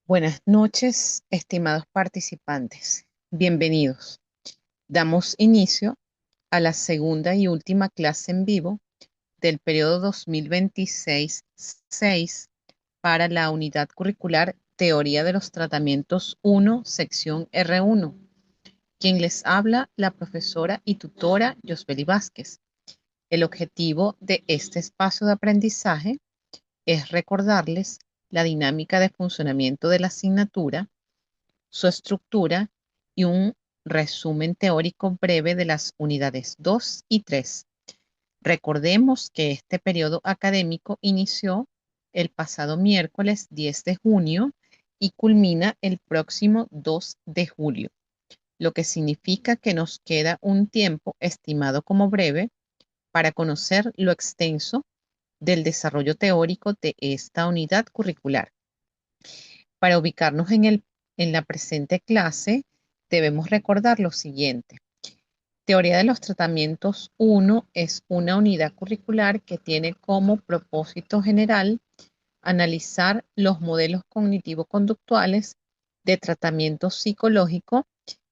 Buenas noches, estimados participantes. Bienvenidos. Damos inicio a la segunda y última clase en vivo del periodo 2026-6 para la unidad curricular Teoría de los Tratamientos 1, sección R1. Quien les habla, la profesora y tutora Yosbeli Vázquez. El objetivo de este espacio de aprendizaje es recordarles la dinámica de funcionamiento de la asignatura, su estructura y un resumen teórico breve de las unidades 2 y 3. Recordemos que este periodo académico inició el pasado miércoles 10 de junio y culmina el próximo 2 de julio, lo que significa que nos queda un tiempo estimado como breve para conocer lo extenso del desarrollo teórico de esta unidad curricular. Para ubicarnos en la presente clase, debemos recordar lo siguiente. Teoría de los tratamientos 1 es una unidad curricular que tiene como propósito general analizar los modelos cognitivo-conductuales de tratamiento psicológico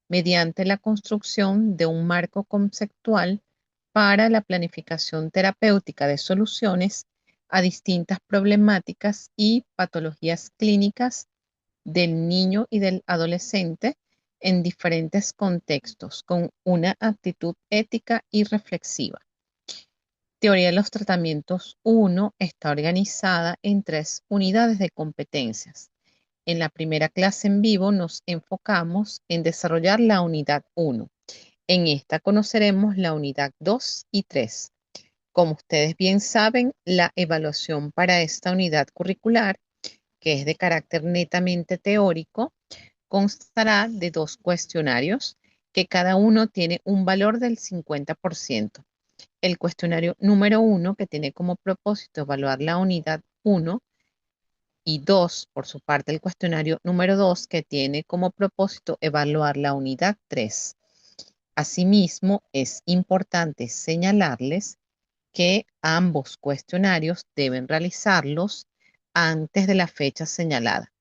mediante la construcción de un marco conceptual para la planificación terapéutica de soluciones a distintas problemáticas y patologías clínicas del niño y del adolescente en diferentes contextos, con una actitud ética y reflexiva. Teoría de los tratamientos 1 está organizada en 3 unidades de competencias. En la primera clase en vivo nos enfocamos en desarrollar la unidad 1. En esta conoceremos la unidad 2 y 3. Como ustedes bien saben, la evaluación para esta unidad curricular, que es de carácter netamente teórico, constará de 2 cuestionarios que cada uno tiene un valor del 50%. El cuestionario número 1, que tiene como propósito evaluar la unidad 1, y 2, por su parte, el cuestionario número 2, que tiene como propósito evaluar la unidad 3. Asimismo, es importante señalarles que ambos cuestionarios deben realizarlos antes de la fecha señalada.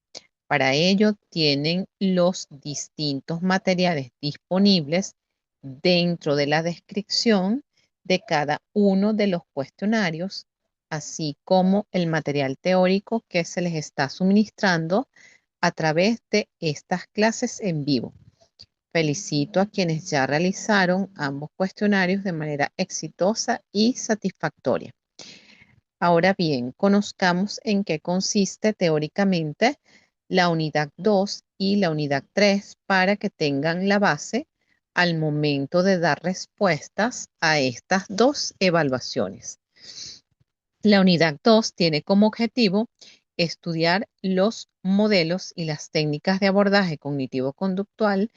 Para ello, tienen los distintos materiales disponibles dentro de la descripción de cada uno de los cuestionarios, así como el material teórico que se les está suministrando a través de estas clases en vivo. Felicito a quienes ya realizaron ambos cuestionarios de manera exitosa y satisfactoria. Ahora bien, conozcamos en qué consiste teóricamente la unidad 2 y la unidad 3 para que tengan la base al momento de dar respuestas a estas dos evaluaciones. La unidad 2 tiene como objetivo estudiar los modelos y las técnicas de abordaje cognitivo-conductual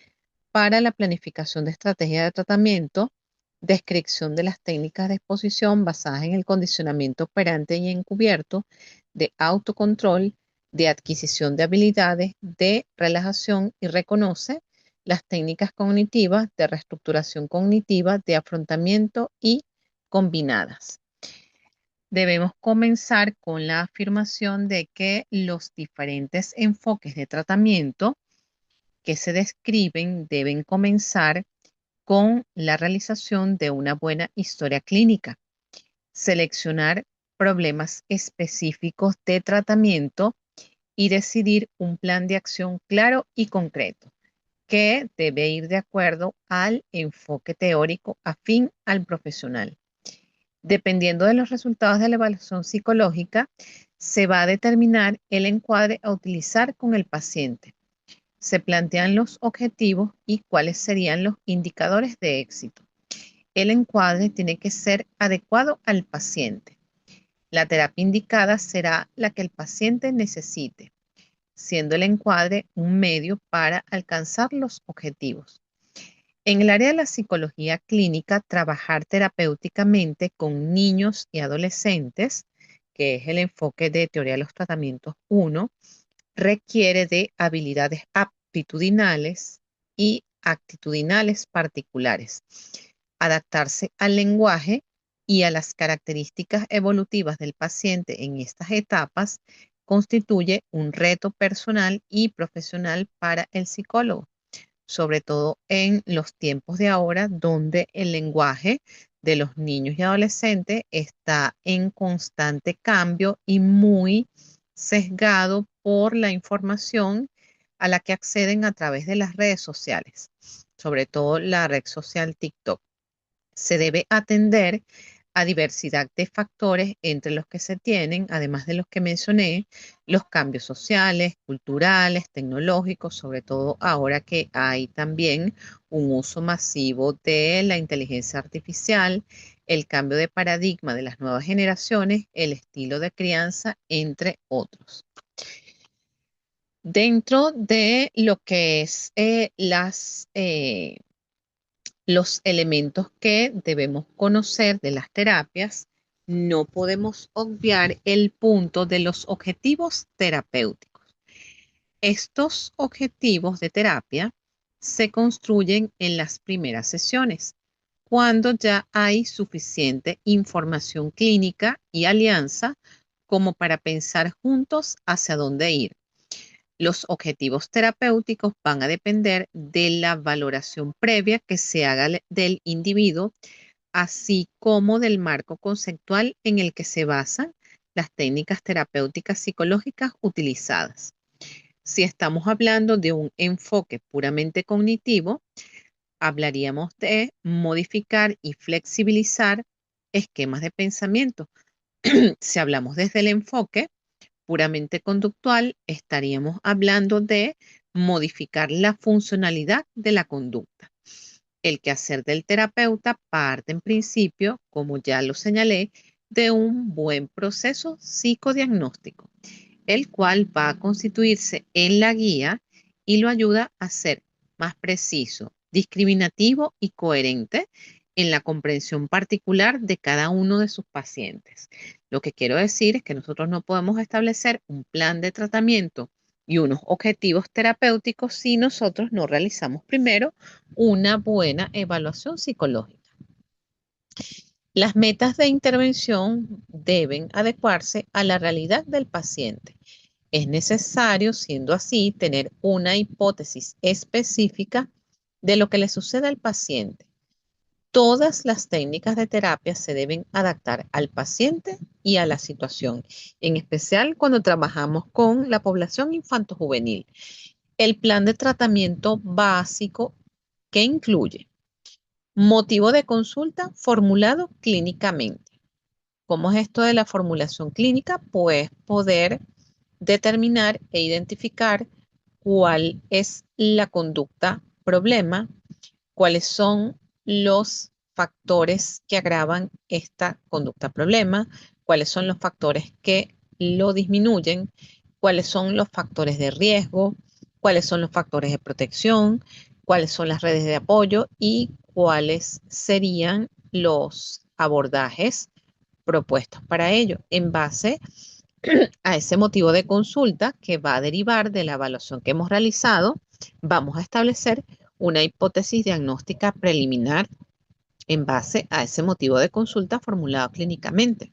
para la planificación de estrategias de tratamiento, descripción de las técnicas de exposición basadas en el condicionamiento operante y encubierto, de autocontrol, de adquisición de habilidades, de relajación y reconoce las técnicas cognitivas de reestructuración cognitiva, de afrontamiento y combinadas. Debemos comenzar con la afirmación de que los diferentes enfoques de tratamiento que se describen deben comenzar con la realización de una buena historia clínica, seleccionar problemas específicos de tratamiento y decidir un plan de acción claro y concreto que debe ir de acuerdo al enfoque teórico afín al profesional. Dependiendo de los resultados de la evaluación psicológica, se va a determinar el encuadre a utilizar con el paciente. Se plantean los objetivos y cuáles serían los indicadores de éxito. El encuadre tiene que ser adecuado al paciente. La terapia indicada será la que el paciente necesite, siendo el encuadre un medio para alcanzar los objetivos. En el área de la psicología clínica, trabajar terapéuticamente con niños y adolescentes, que es el enfoque de teoría de los tratamientos 1, requiere de habilidades aptitudinales y actitudinales particulares, adaptarse al lenguaje y a las características evolutivas del paciente en estas etapas constituye un reto personal y profesional para el psicólogo, sobre todo en los tiempos de ahora, donde el lenguaje de los niños y adolescentes está en constante cambio y muy sesgado por la información a la que acceden a través de las redes sociales, sobre todo la red social TikTok. Se debe atender a diversidad de factores entre los que se tienen, además de los que mencioné, los cambios sociales, culturales, tecnológicos, sobre todo ahora que hay también un uso masivo de la inteligencia artificial, el cambio de paradigma de las nuevas generaciones, el estilo de crianza, entre otros. Dentro de lo que es los elementos que debemos conocer de las terapias, no podemos obviar el punto de los objetivos terapéuticos. Estos objetivos de terapia se construyen en las primeras sesiones, cuando ya hay suficiente información clínica y alianza como para pensar juntos hacia dónde ir. Los objetivos terapéuticos van a depender de la valoración previa que se haga del individuo, así como del marco conceptual en el que se basan las técnicas terapéuticas psicológicas utilizadas. Si estamos hablando de un enfoque puramente cognitivo, hablaríamos de modificar y flexibilizar esquemas de pensamiento. Si hablamos desde el enfoque puramente conductual, estaríamos hablando de modificar la funcionalidad de la conducta. El quehacer del terapeuta parte en principio, como ya lo señalé, de un buen proceso psicodiagnóstico, el cual va a constituirse en la guía y lo ayuda a ser más preciso, discriminativo y coherente en la comprensión particular de cada uno de sus pacientes. Lo que quiero decir es que nosotros no podemos establecer un plan de tratamiento y unos objetivos terapéuticos si nosotros no realizamos primero una buena evaluación psicológica. Las metas de intervención deben adecuarse a la realidad del paciente. Es necesario, siendo así, tener una hipótesis específica de lo que le sucede al paciente. Todas las técnicas de terapia se deben adaptar al paciente y a la situación, en especial cuando trabajamos con la población infanto-juvenil. El plan de tratamiento básico que incluye motivo de consulta formulado clínicamente. ¿Cómo es esto de la formulación clínica? Pues poder determinar e identificar cuál es la conducta problema, cuáles son los factores que agravan esta conducta problema, cuáles son los factores que lo disminuyen, cuáles son los factores de riesgo, cuáles son los factores de protección, cuáles son las redes de apoyo y cuáles serían los abordajes propuestos para ello en base a ese motivo de consulta que va a derivar de la evaluación que hemos realizado. Vamos a establecer una hipótesis diagnóstica preliminar en base a ese motivo de consulta formulado clínicamente.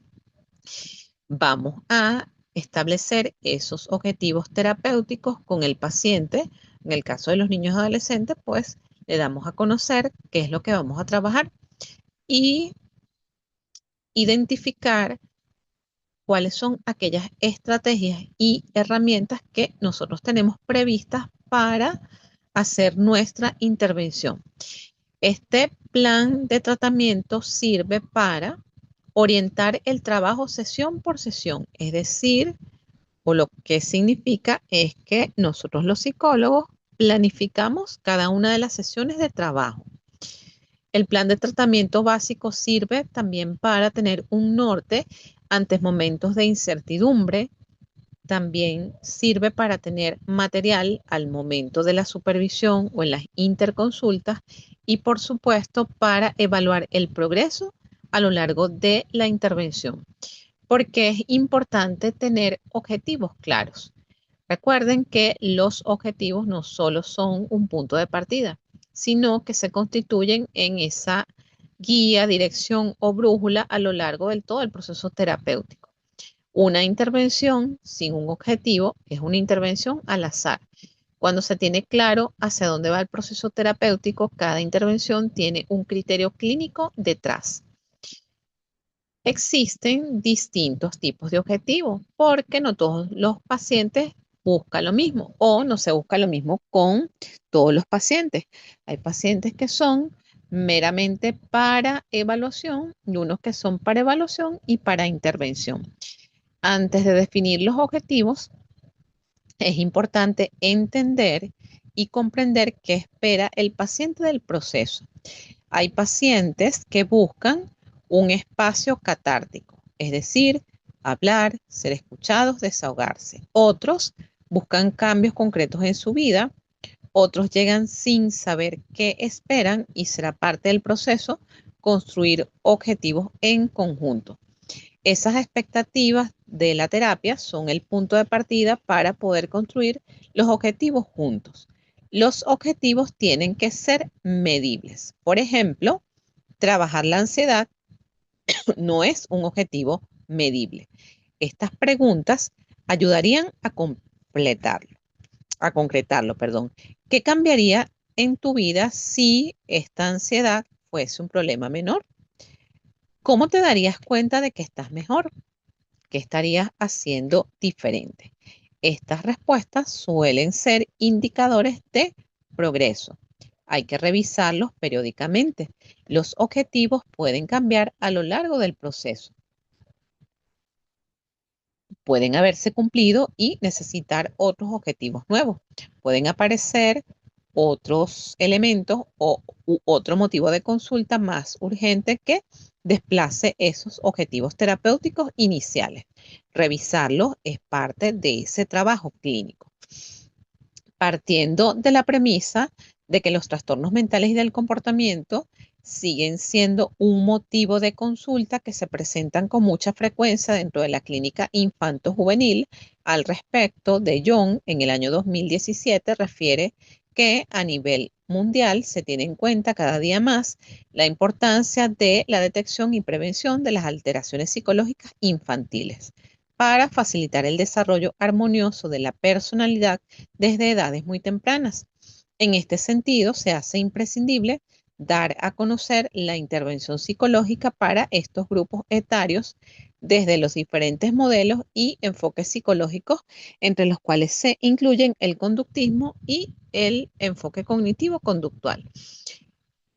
Vamos a establecer esos objetivos terapéuticos con el paciente. En el caso de los niños y adolescentes, pues le damos a conocer qué es lo que vamos a trabajar y identificar cuáles son aquellas estrategias y herramientas que nosotros tenemos previstas para hacer nuestra intervención. Este plan de tratamiento sirve para orientar el trabajo sesión por sesión, es decir, o lo que significa es que nosotros los psicólogos planificamos cada una de las sesiones de trabajo. El plan de tratamiento básico sirve también para tener un norte ante momentos de incertidumbre. También sirve para tener material al momento de la supervisión o en las interconsultas y, por supuesto, para evaluar el progreso a lo largo de la intervención, porque es importante tener objetivos claros. Recuerden que los objetivos no solo son un punto de partida, sino que se constituyen en esa guía, dirección o brújula a lo largo del todo el proceso terapéutico. Una intervención sin un objetivo es una intervención al azar. Cuando se tiene claro hacia dónde va el proceso terapéutico, cada intervención tiene un criterio clínico detrás. Existen distintos tipos de objetivos porque no todos los pacientes buscan lo mismo o no se busca lo mismo con todos los pacientes. Hay pacientes que son meramente para evaluación y unos que son para evaluación y para intervención. Antes de definir los objetivos, es importante entender y comprender qué espera el paciente del proceso. Hay pacientes que buscan un espacio catártico, es decir, hablar, ser escuchados, desahogarse. Otros buscan cambios concretos en su vida. Otros llegan sin saber qué esperan y será parte del proceso construir objetivos en conjunto. Esas expectativas de la terapia son el punto de partida para poder construir los objetivos juntos. Los objetivos tienen que ser medibles. Por ejemplo, trabajar la ansiedad no es un objetivo medible. Estas preguntas ayudarían a concretarlo, perdón. ¿Qué cambiaría en tu vida si esta ansiedad fuese un problema menor? ¿Cómo te darías cuenta de que estás mejor? ¿Qué estarías haciendo diferente? Estas respuestas suelen ser indicadores de progreso. Hay que revisarlos periódicamente. Los objetivos pueden cambiar a lo largo del proceso. Pueden haberse cumplido y necesitar otros objetivos nuevos. Pueden aparecer otros elementos o otro motivo de consulta más urgente que desplace esos objetivos terapéuticos iniciales. Revisarlos es parte de ese trabajo clínico. Partiendo de la premisa de que los trastornos mentales y del comportamiento siguen siendo un motivo de consulta que se presentan con mucha frecuencia dentro de la clínica infanto-juvenil. Al respecto, de Jong en el año 2017 refiere que a nivel mundial se tiene en cuenta cada día más la importancia de la detección y prevención de las alteraciones psicológicas infantiles para facilitar el desarrollo armonioso de la personalidad desde edades muy tempranas. En este sentido, se hace imprescindible dar a conocer la intervención psicológica para estos grupos etarios desde los diferentes modelos y enfoques psicológicos, entre los cuales se incluyen el conductismo y el enfoque cognitivo-conductual.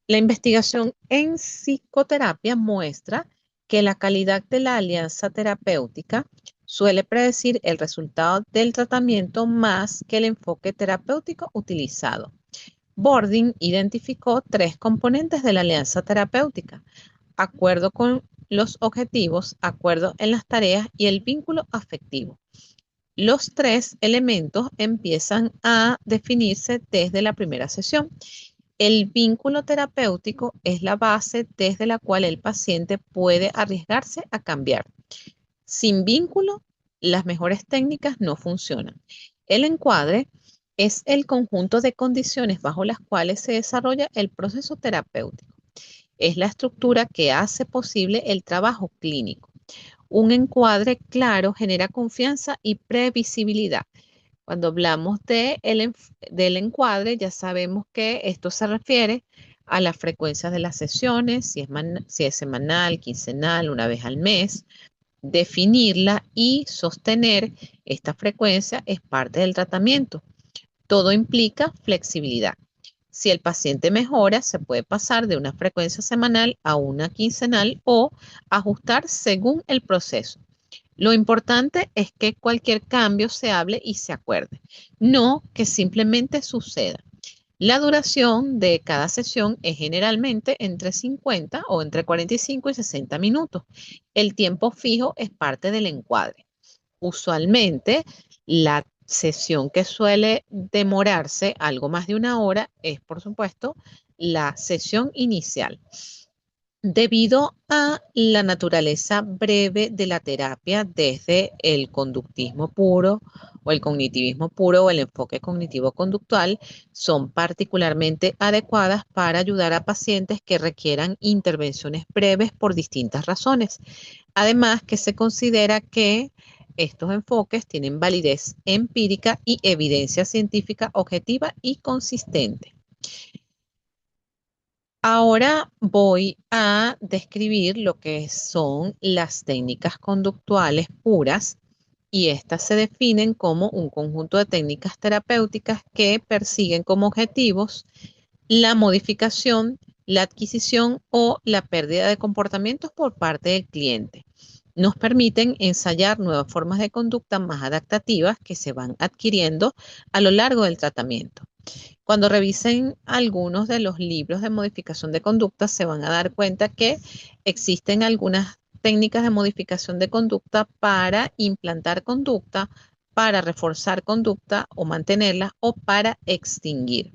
La investigación en psicoterapia muestra que la calidad de la alianza terapéutica suele predecir el resultado del tratamiento más que el enfoque terapéutico utilizado. Bordin identificó tres componentes de la alianza terapéutica: acuerdo con los objetivos, acuerdo en las tareas y el vínculo afectivo. Los tres elementos empiezan a definirse desde la primera sesión. El vínculo terapéutico es la base desde la cual el paciente puede arriesgarse a cambiar. Sin vínculo, las mejores técnicas no funcionan. El encuadre es el conjunto de condiciones bajo las cuales se desarrolla el proceso terapéutico. Es la estructura que hace posible el trabajo clínico. Un encuadre claro genera confianza y previsibilidad. Cuando hablamos del encuadre, ya sabemos que esto se refiere a las frecuencias de las sesiones, si es semanal, quincenal, una vez al mes. Definirla y sostener esta frecuencia es parte del tratamiento. Todo implica flexibilidad. Si el paciente mejora, se puede pasar de una frecuencia semanal a una quincenal o ajustar según el proceso. Lo importante es que cualquier cambio se hable y se acuerde, no que simplemente suceda. La duración de cada sesión es generalmente entre 50 o entre 45 y 60 minutos. El tiempo fijo es parte del encuadre. Usualmente, la sesión que suele demorarse algo más de una hora es, por supuesto, la sesión inicial. Debido a la naturaleza breve de la terapia, desde el conductismo puro o el cognitivismo puro o el enfoque cognitivo-conductual, son particularmente adecuadas para ayudar a pacientes que requieran intervenciones breves por distintas razones. Además, que se considera que estos enfoques tienen validez empírica y evidencia científica objetiva y consistente. Ahora voy a describir lo que son las técnicas conductuales puras, y estas se definen como un conjunto de técnicas terapéuticas que persiguen como objetivos la modificación, la adquisición o la pérdida de comportamientos por parte del cliente. Nos permiten ensayar nuevas formas de conducta más adaptativas que se van adquiriendo a lo largo del tratamiento. Cuando revisen algunos de los libros de modificación de conducta, se van a dar cuenta que existen algunas técnicas de modificación de conducta para implantar conducta, para reforzar conducta o mantenerla, o para extinguir.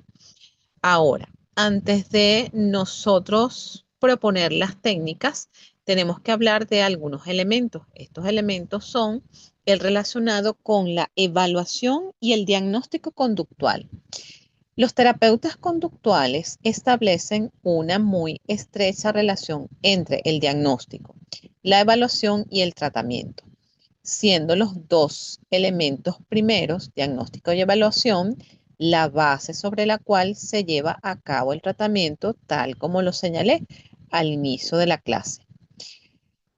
Ahora, antes de nosotros proponer las técnicas, tenemos que hablar de algunos elementos. Estos elementos son el relacionado con la evaluación y el diagnóstico conductual. Los terapeutas conductuales establecen una muy estrecha relación entre el diagnóstico, la evaluación y el tratamiento, siendo los dos elementos primeros, diagnóstico y evaluación, la base sobre la cual se lleva a cabo el tratamiento, tal como lo señalé al inicio de la clase.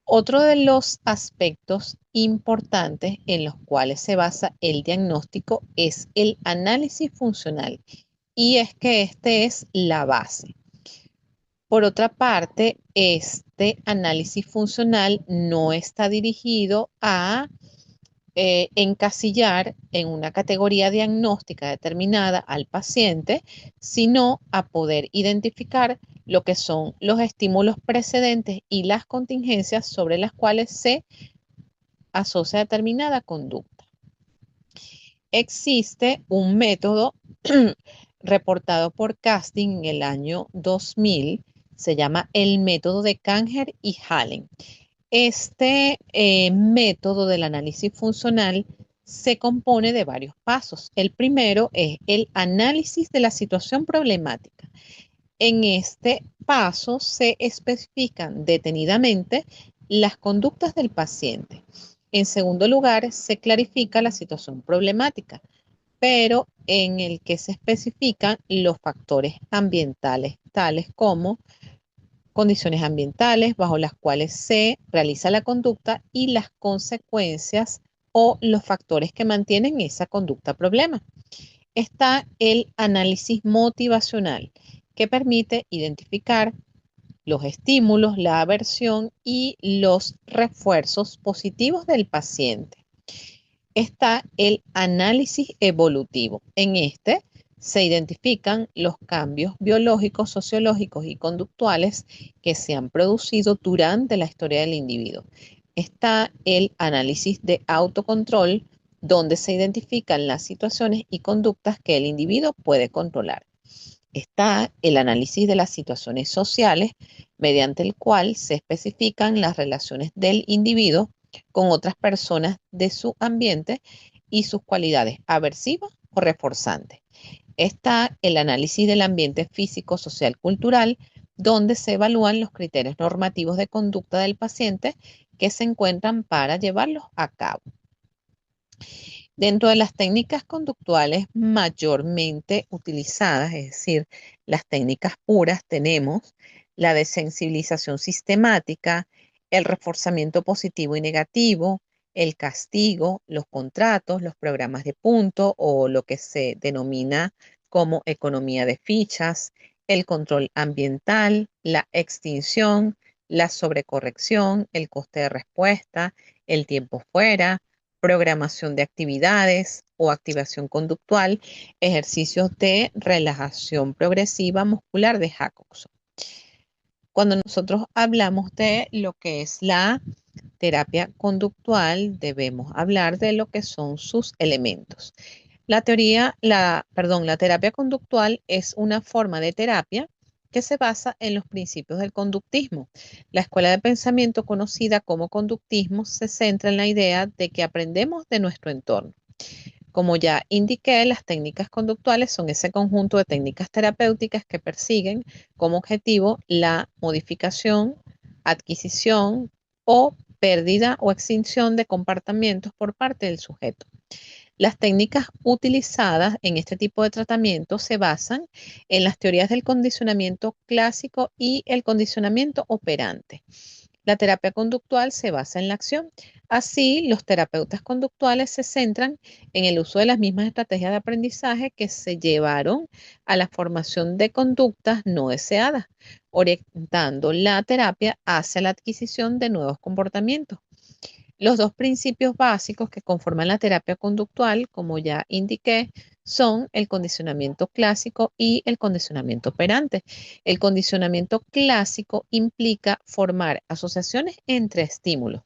Otro de los aspectos importantes en los cuales se basa el diagnóstico es el análisis funcional, y es que este es la base. Por otra parte, este análisis funcional no está dirigido a encasillar en una categoría diagnóstica determinada al paciente, sino a poder identificar lo que son los estímulos precedentes y las contingencias sobre las cuales se asocia determinada conducta. Existe un método reportado por Casting en el año 2000, se llama el método de Kanger y Hallen. Este método del análisis funcional se compone de varios pasos. El primero es el análisis de la situación problemática. En este paso se especifican detenidamente las conductas del paciente. En segundo lugar, se clarifica la situación problemática, pero en el que se especifican los factores ambientales, tales como condiciones ambientales bajo las cuales se realiza la conducta y las consecuencias o los factores que mantienen esa conducta problema. Está el análisis motivacional, que permite identificar los estímulos, la aversión y los refuerzos positivos del paciente. Está el análisis evolutivo. En este se identifican los cambios biológicos, sociológicos y conductuales que se han producido durante la historia del individuo. Está el análisis de autocontrol, donde se identifican las situaciones y conductas que el individuo puede controlar. Está el análisis de las situaciones sociales, mediante el cual se especifican las relaciones del individuo con otras personas de su ambiente y sus cualidades aversivas o reforzantes. Está el análisis del ambiente físico, social, cultural, donde se evalúan los criterios normativos de conducta del paciente que se encuentran para llevarlos a cabo. Dentro de las técnicas conductuales mayormente utilizadas, es decir, las técnicas puras, tenemos la desensibilización sistemática, el reforzamiento positivo y negativo, el castigo, los contratos, los programas de punto o lo que se denomina como economía de fichas, el control ambiental, la extinción, la sobrecorrección, el coste de respuesta, el tiempo fuera, programación de actividades o activación conductual, ejercicios de relajación progresiva muscular de Jacobson. Cuando nosotros hablamos de lo que es la terapia conductual, debemos hablar de lo que son sus elementos. La terapia conductual es una forma de terapia que se basa en los principios del conductismo. La escuela de pensamiento conocida como conductismo se centra en la idea de que aprendemos de nuestro entorno. Como ya indiqué, las técnicas conductuales son ese conjunto de técnicas terapéuticas que persiguen como objetivo la modificación, adquisición o pérdida o extinción de comportamientos por parte del sujeto. Las técnicas utilizadas en este tipo de tratamiento se basan en las teorías del condicionamiento clásico y el condicionamiento operante. La terapia conductual se basa en la acción. Así, los terapeutas conductuales se centran en el uso de las mismas estrategias de aprendizaje que se llevaron a la formación de conductas no deseadas, orientando la terapia hacia la adquisición de nuevos comportamientos. Los dos principios básicos que conforman la terapia conductual, como ya indiqué, son el condicionamiento clásico y el condicionamiento operante. El condicionamiento clásico implica formar asociaciones entre estímulos.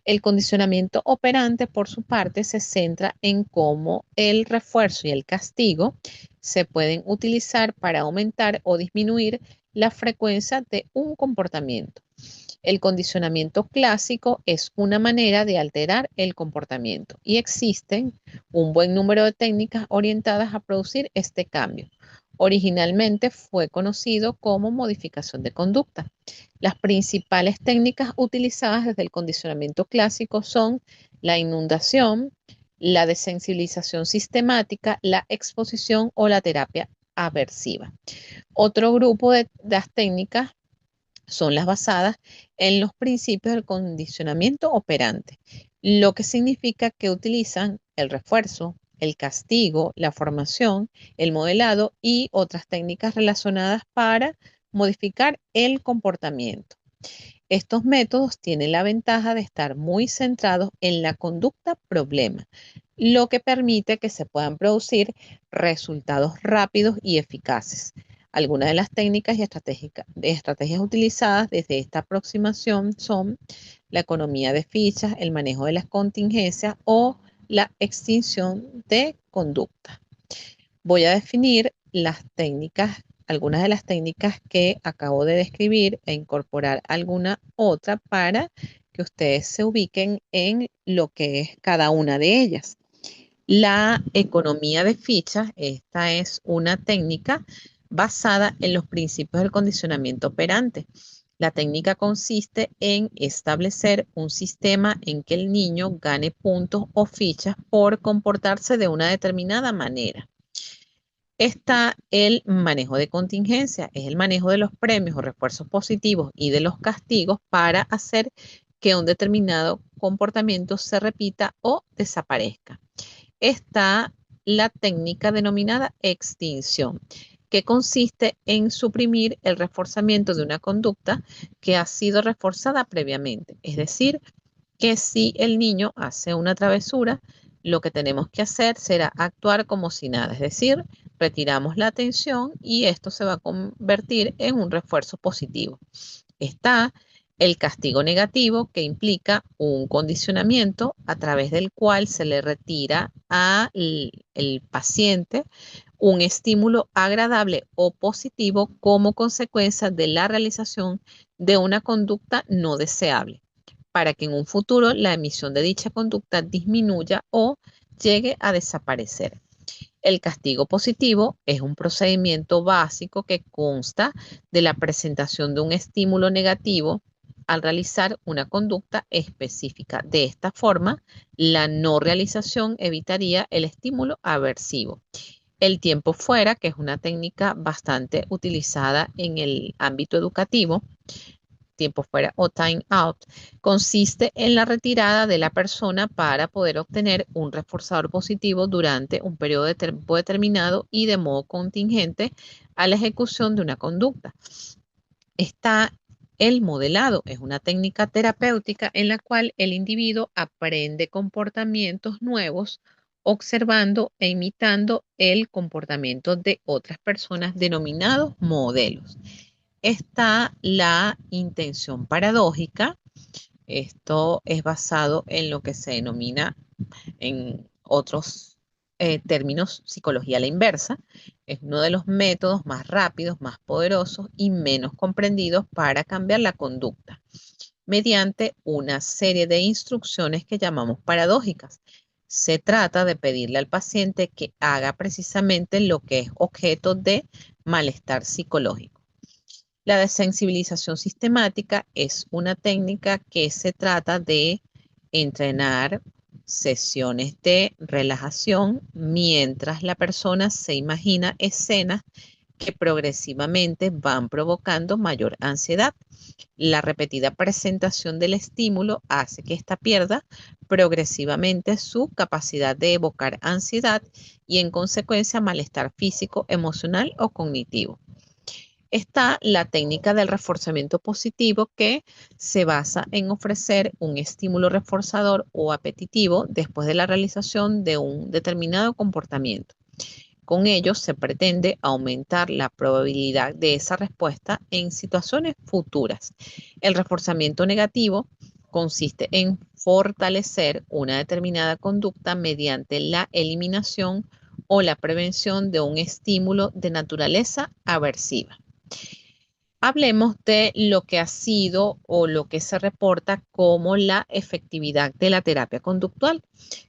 El condicionamiento operante, por su parte, se centra en cómo el refuerzo y el castigo se pueden utilizar para aumentar o disminuir la frecuencia de un comportamiento. El condicionamiento clásico es una manera de alterar el comportamiento y existen un buen número de técnicas orientadas a producir este cambio. Originalmente fue conocido como modificación de conducta. Las principales técnicas utilizadas desde el condicionamiento clásico son la inundación, la desensibilización sistemática, la exposición o la terapia aversiva. Otro grupo de las técnicas son las basadas en los principios del condicionamiento operante, lo que significa que utilizan el refuerzo, el castigo, la formación, el modelado y otras técnicas relacionadas para modificar el comportamiento. Estos métodos tienen la ventaja de estar muy centrados en la conducta problema, lo que permite que se puedan producir resultados rápidos y eficaces. Algunas de las técnicas y estrategias utilizadas desde esta aproximación son la economía de fichas, el manejo de las contingencias o la extinción de conducta. Voy a definir las técnicas, algunas de las técnicas que acabo de describir e incorporar alguna otra para que ustedes se ubiquen en lo que es cada una de ellas. La economía de fichas, esta es una técnica basada en los principios del condicionamiento operante. La técnica consiste en establecer un sistema en que el niño gane puntos o fichas por comportarse de una determinada manera. Está el manejo de contingencia, es el manejo de los premios o refuerzos positivos y de los castigos para hacer que un determinado comportamiento se repita o desaparezca. Está la técnica denominada extinción, que consiste en suprimir el reforzamiento de una conducta que ha sido reforzada previamente. Es decir, que si el niño hace una travesura, lo que tenemos que hacer será actuar como si nada, es decir, retiramos la atención y esto se va a convertir en un refuerzo positivo. Está el castigo negativo, que implica un condicionamiento a través del cual se le retira al paciente un estímulo agradable o positivo como consecuencia de la realización de una conducta no deseable, para que en un futuro la emisión de dicha conducta disminuya o llegue a desaparecer. El castigo positivo es un procedimiento básico que consta de la presentación de un estímulo negativo al realizar una conducta específica. De esta forma, la no realización evitaría el estímulo aversivo. El tiempo fuera, que es una técnica bastante utilizada en el ámbito educativo, tiempo fuera o time out, consiste en la retirada de la persona para poder obtener un reforzador positivo durante un periodo de tiempo determinado y de modo contingente a la ejecución de una conducta. Está el modelado, es una técnica terapéutica en la cual el individuo aprende comportamientos nuevos observando e imitando el comportamiento de otras personas denominados modelos. Está la intención paradójica. Esto es basado en lo que se denomina en otros términos psicología a la inversa. Es uno de los métodos más rápidos, más poderosos y menos comprendidos para cambiar la conducta, mediante una serie de instrucciones que llamamos paradójicas. Se trata de pedirle al paciente que haga precisamente lo que es objeto de malestar psicológico. La desensibilización sistemática es una técnica que se trata de entrenar sesiones de relajación mientras la persona se imagina escenas que progresivamente van provocando mayor ansiedad. La repetida presentación del estímulo hace que ésta pierda progresivamente su capacidad de evocar ansiedad y en consecuencia malestar físico, emocional o cognitivo. Está la técnica del reforzamiento positivo, que se basa en ofrecer un estímulo reforzador o apetitivo después de la realización de un determinado comportamiento. Con ello se pretende aumentar la probabilidad de esa respuesta en situaciones futuras. El reforzamiento negativo consiste en fortalecer una determinada conducta mediante la eliminación o la prevención de un estímulo de naturaleza aversiva. Hablemos de lo que ha sido o lo que se reporta como la efectividad de la terapia conductual.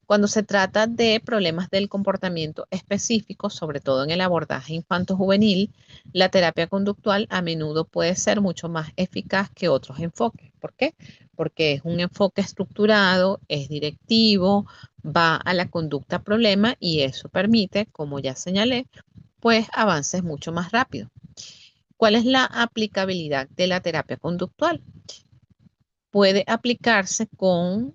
Cuando se trata de problemas del comportamiento específicos, sobre todo en el abordaje infanto-juvenil, la terapia conductual a menudo puede ser mucho más eficaz que otros enfoques. ¿Por qué? Porque es un enfoque estructurado, es directivo, va a la conducta problema y eso permite, como ya señalé, pues avances mucho más rápido. ¿Cuál es la aplicabilidad de la terapia conductual? Puede aplicarse con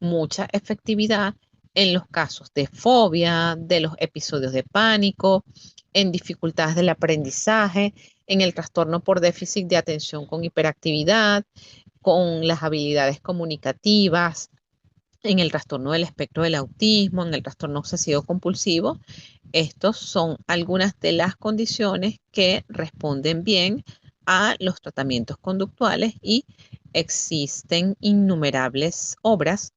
mucha efectividad en los casos de fobia, de los episodios de pánico, en dificultades del aprendizaje, en el trastorno por déficit de atención con hiperactividad, con las habilidades comunicativas, en el trastorno del espectro del autismo, en el trastorno obsesivo compulsivo. Estos son algunas de las condiciones que responden bien a los tratamientos conductuales y existen innumerables obras,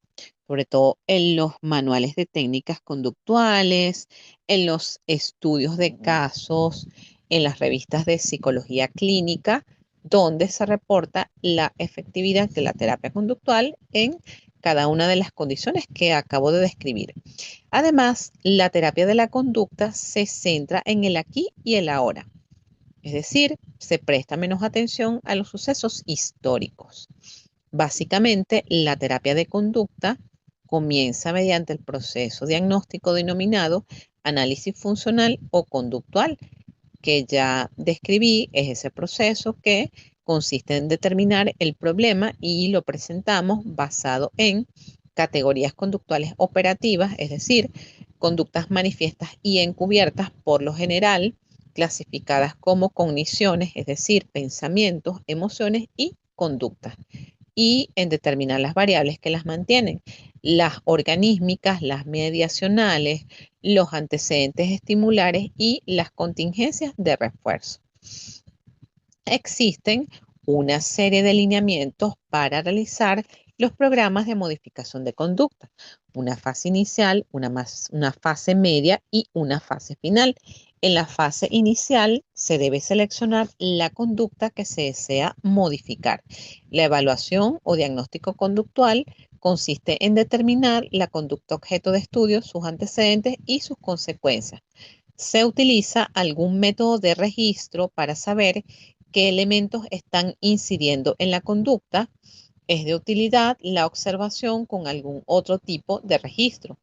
sobre todo en los manuales de técnicas conductuales, en los estudios de casos, en las revistas de psicología clínica, donde se reporta la efectividad de la terapia conductual en cada una de las condiciones que acabo de describir. Además, la terapia de la conducta se centra en el aquí y el ahora, es decir, se presta menos atención a los sucesos históricos. Básicamente, la terapia de conducta comienza mediante el proceso diagnóstico denominado análisis funcional o conductual, que ya describí. Es ese proceso que consiste en determinar el problema y lo presentamos basado en categorías conductuales operativas, es decir, conductas manifiestas y encubiertas, por lo general clasificadas como cogniciones, es decir, pensamientos, emociones y conductas, y en determinar las variables que las mantienen, las organísmicas, las mediacionales, los antecedentes estimulares y las contingencias de refuerzo. Existen una serie de lineamientos para realizar los programas de modificación de conducta: una fase inicial, una fase media y una fase final. En la fase inicial se debe seleccionar la conducta que se desea modificar. La evaluación o diagnóstico conductual consiste en determinar la conducta objeto de estudio, sus antecedentes y sus consecuencias. Se utiliza algún método de registro para saber qué elementos están incidiendo en la conducta. Es de utilidad la observación con algún otro tipo de registro.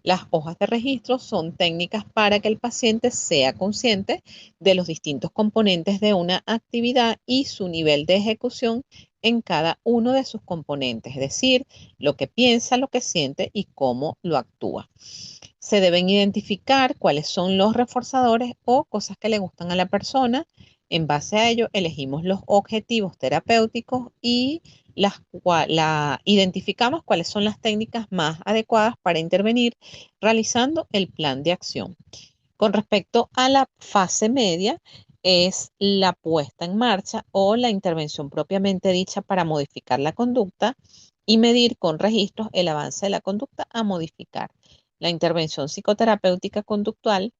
Las hojas de registro son técnicas para que el paciente sea consciente de los distintos componentes de una actividad y su nivel de ejecución en cada uno de sus componentes, es decir, lo que piensa, lo que siente y cómo lo actúa. Se deben identificar cuáles son los reforzadores o cosas que le gustan a la persona. En base a ello, elegimos los objetivos terapéuticos y identificamos cuáles son las técnicas más adecuadas para intervenir realizando el plan de acción. Con respecto a la fase media, es la puesta en marcha o la intervención propiamente dicha para modificar la conducta y medir con registros el avance de la conducta a modificar. La intervención psicoterapéutica conductual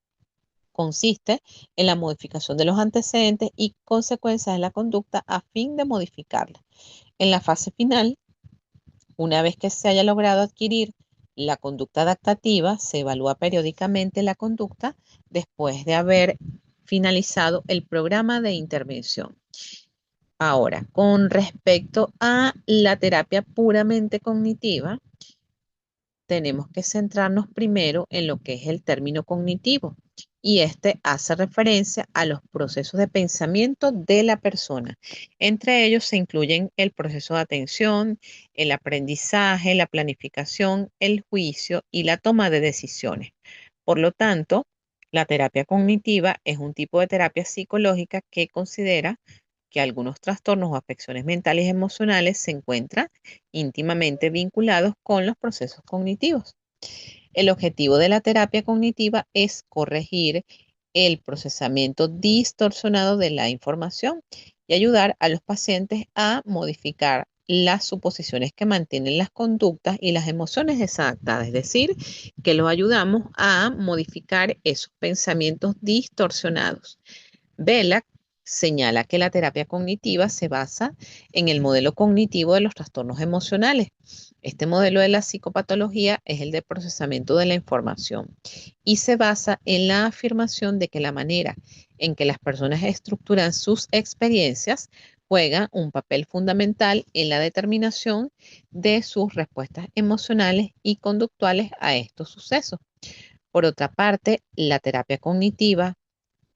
consiste en la modificación de los antecedentes y consecuencias de la conducta a fin de modificarla. En la fase final, una vez que se haya logrado adquirir la conducta adaptativa, se evalúa periódicamente la conducta después de haber finalizado el programa de intervención. Ahora, con respecto a la terapia puramente cognitiva, tenemos que centrarnos primero en lo que es el término cognitivo y este hace referencia a los procesos de pensamiento de la persona. Entre ellos se incluyen el proceso de atención, el aprendizaje, la planificación, el juicio y la toma de decisiones. Por lo tanto, la terapia cognitiva es un tipo de terapia psicológica que considera que algunos trastornos o afecciones mentales y emocionales se encuentran íntimamente vinculados con los procesos cognitivos. El objetivo de la terapia cognitiva es corregir el procesamiento distorsionado de la información y ayudar a los pacientes a modificar las suposiciones que mantienen las conductas y las emociones desadaptadas, es decir, que los ayudamos a modificar esos pensamientos distorsionados. Belak señala que la terapia cognitiva se basa en el modelo cognitivo de los trastornos emocionales. Este modelo de la psicopatología es el de procesamiento de la información y se basa en la afirmación de que la manera en que las personas estructuran sus experiencias juega un papel fundamental en la determinación de sus respuestas emocionales y conductuales a estos sucesos. Por otra parte, la terapia cognitiva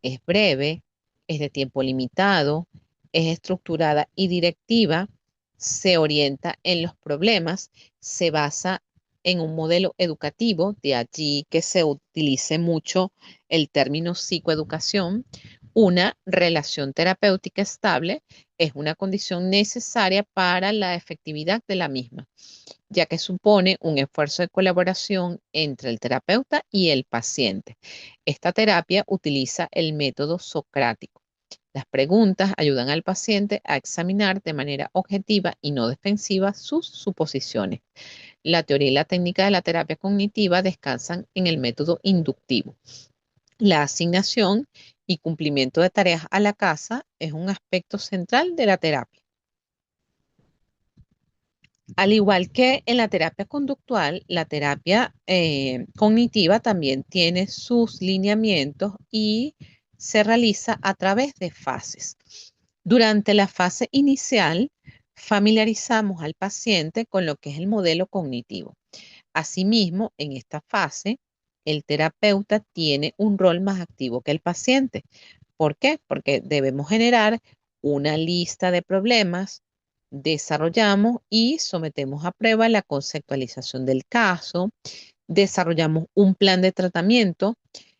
es breve, es de tiempo limitado, es estructurada y directiva, se orienta en los problemas, se basa en un modelo educativo, de allí que se utilice mucho el término psicoeducación. Una relación terapéutica estable es una condición necesaria para la efectividad de la misma, ya que supone un esfuerzo de colaboración entre el terapeuta y el paciente. Esta terapia utiliza el método socrático. Las preguntas ayudan al paciente a examinar de manera objetiva y no defensiva sus suposiciones. La teoría y la técnica de la terapia cognitiva descansan en el método inductivo. La asignación y cumplimiento de tareas a la casa es un aspecto central de la terapia. Al igual que en la terapia conductual, la terapia cognitiva también tiene sus lineamientos y se realiza a través de fases. Durante la fase inicial, familiarizamos al paciente con lo que es el modelo cognitivo. Asimismo, en esta fase, el terapeuta tiene un rol más activo que el paciente. ¿Por qué? Porque debemos generar una lista de problemas, desarrollamos y sometemos a prueba la conceptualización del caso, desarrollamos un plan de tratamiento,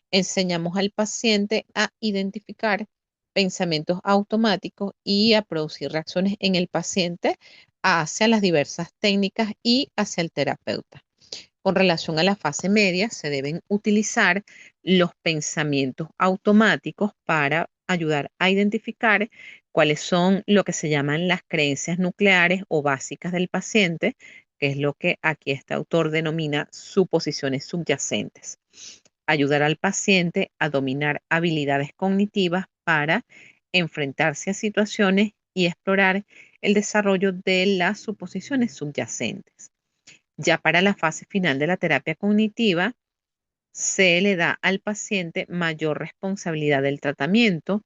enseñamos al paciente a identificar pensamientos automáticos y a producir reacciones en el paciente hacia las diversas técnicas y hacia el terapeuta. Con relación a la fase media, se deben utilizar los pensamientos automáticos para ayudar a identificar cuáles son lo que se llaman las creencias nucleares o básicas del paciente, que es lo que aquí este autor denomina suposiciones subyacentes. Ayudar al paciente a dominar habilidades cognitivas para enfrentarse a situaciones y explorar el desarrollo de las suposiciones subyacentes. Ya para la fase final de la terapia cognitiva, se le da al paciente mayor responsabilidad del tratamiento,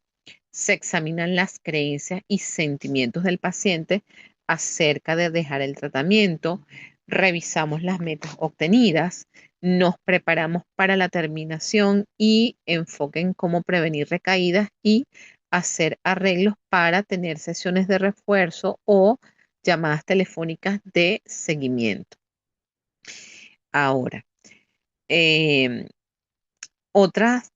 se examinan las creencias y sentimientos del paciente acerca de dejar el tratamiento, revisamos las metas obtenidas, nos preparamos para la terminación y enfoque en cómo prevenir recaídas y hacer arreglos para tener sesiones de refuerzo o llamadas telefónicas de seguimiento. Ahora, em, otras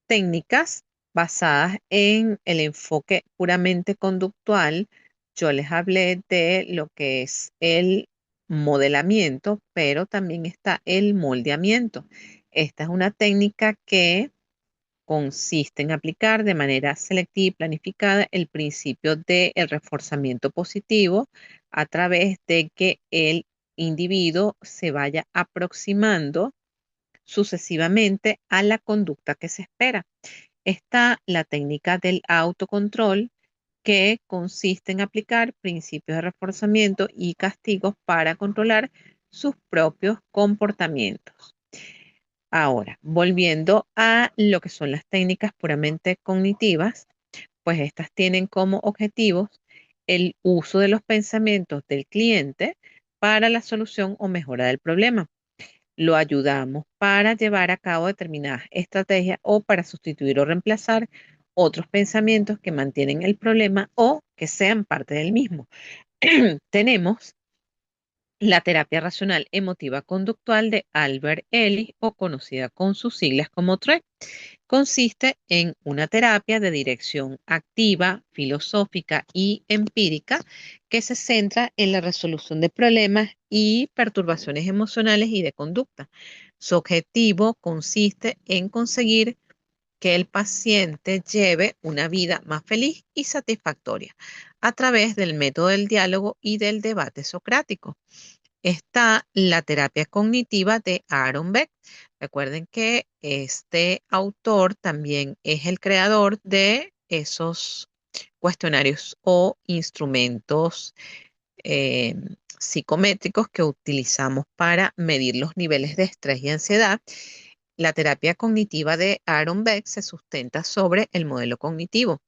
técnicas basadas en el enfoque puramente conductual, yo les hablé de lo que es el modelamiento, pero también está el moldeamiento. Esta es una técnica que consiste en aplicar de manera selectiva y planificada el principio del reforzamiento positivo a través de que el individuo se vaya aproximando sucesivamente a la conducta que se espera. Está la técnica del autocontrol, que consiste en aplicar principios de reforzamiento y castigos para controlar sus propios comportamientos. Ahora, volviendo a lo que son las técnicas puramente cognitivas, pues estas tienen como objetivos el uso de los pensamientos del cliente para la solución o mejora del problema. Lo ayudamos para llevar a cabo determinadas estrategias o para sustituir o reemplazar otros pensamientos que mantienen el problema o que sean parte del mismo. Tenemos la terapia racional emotiva conductual de Albert Ellis, o conocida con sus siglas como TREC. Consiste en una terapia de dirección activa, filosófica y empírica que se centra en la resolución de problemas y perturbaciones emocionales y de conducta. Su objetivo consiste en conseguir que el paciente lleve una vida más feliz y satisfactoria a través del método del diálogo y del debate socrático. Está la terapia cognitiva de Aaron Beck. Recuerden que este autor también es el creador de esos cuestionarios o instrumentos eh, psicométricos que utilizamos para medir los niveles de estrés y ansiedad. La terapia cognitiva de Aaron Beck se sustenta sobre el modelo cognitivo,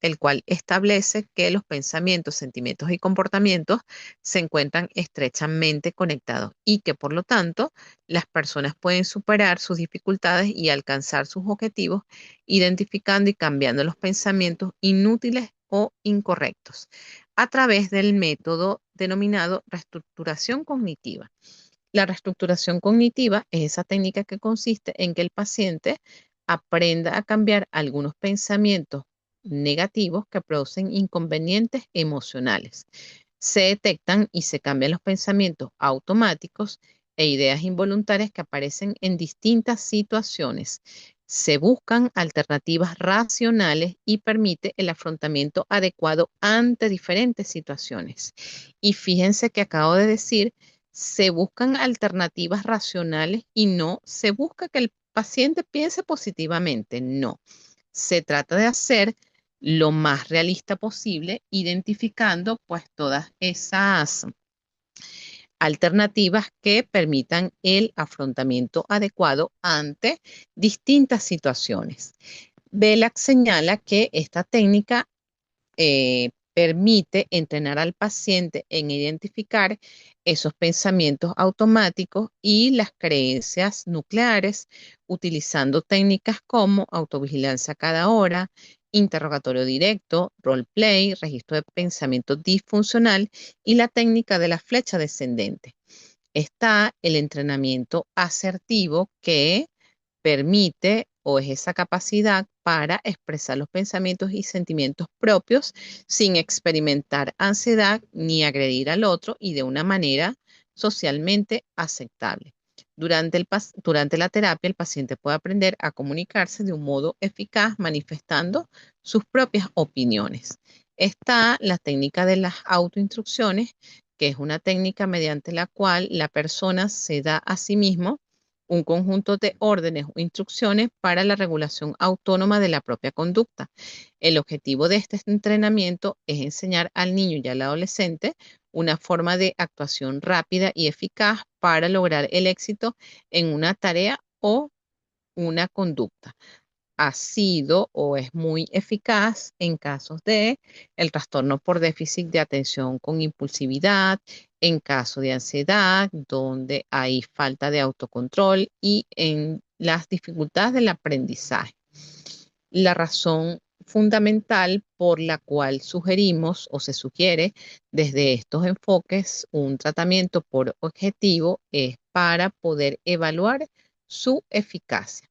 el cual establece que los pensamientos, sentimientos y comportamientos se encuentran estrechamente conectados y que por lo tanto las personas pueden superar sus dificultades y alcanzar sus objetivos identificando y cambiando los pensamientos inútiles o incorrectos a través del método denominado reestructuración cognitiva. La reestructuración cognitiva es esa técnica que consiste en que el paciente aprenda a cambiar algunos pensamientos negativos que producen inconvenientes emocionales. Se detectan y se cambian los pensamientos automáticos e ideas involuntarias que aparecen en distintas situaciones. Se buscan alternativas racionales y permite el afrontamiento adecuado ante diferentes situaciones. Y fíjense que acabo de decir, se buscan alternativas racionales y no se busca que el paciente piense positivamente, no. Se trata de hacer lo más realista posible, identificando pues todas esas alternativas que permitan el afrontamiento adecuado ante distintas situaciones. Belak señala que esta técnica permite entrenar al paciente en identificar esos pensamientos automáticos y las creencias nucleares, utilizando técnicas como autovigilancia cada hora, interrogatorio directo, roleplay, registro de pensamiento disfuncional y la técnica de la flecha descendente. Está el entrenamiento asertivo, que permite o es esa capacidad para expresar los pensamientos y sentimientos propios sin experimentar ansiedad ni agredir al otro, y de una manera socialmente aceptable. Durante la terapia, el paciente puede aprender a comunicarse de un modo eficaz, manifestando sus propias opiniones. Está la técnica de las autoinstrucciones, que es una técnica mediante la cual la persona se da a sí mismo un conjunto de órdenes o instrucciones para la regulación autónoma de la propia conducta. El objetivo de este entrenamiento es enseñar al niño y al adolescente una forma de actuación rápida y eficaz para lograr el éxito en una tarea o una conducta. Ha sido o es muy eficaz en casos de el trastorno por déficit de atención con impulsividad, en caso de ansiedad, donde hay falta de autocontrol, y en las dificultades del aprendizaje. La razón fundamental por la cual sugerimos o se sugiere desde estos enfoques un tratamiento por objetivo es para poder evaluar su eficacia.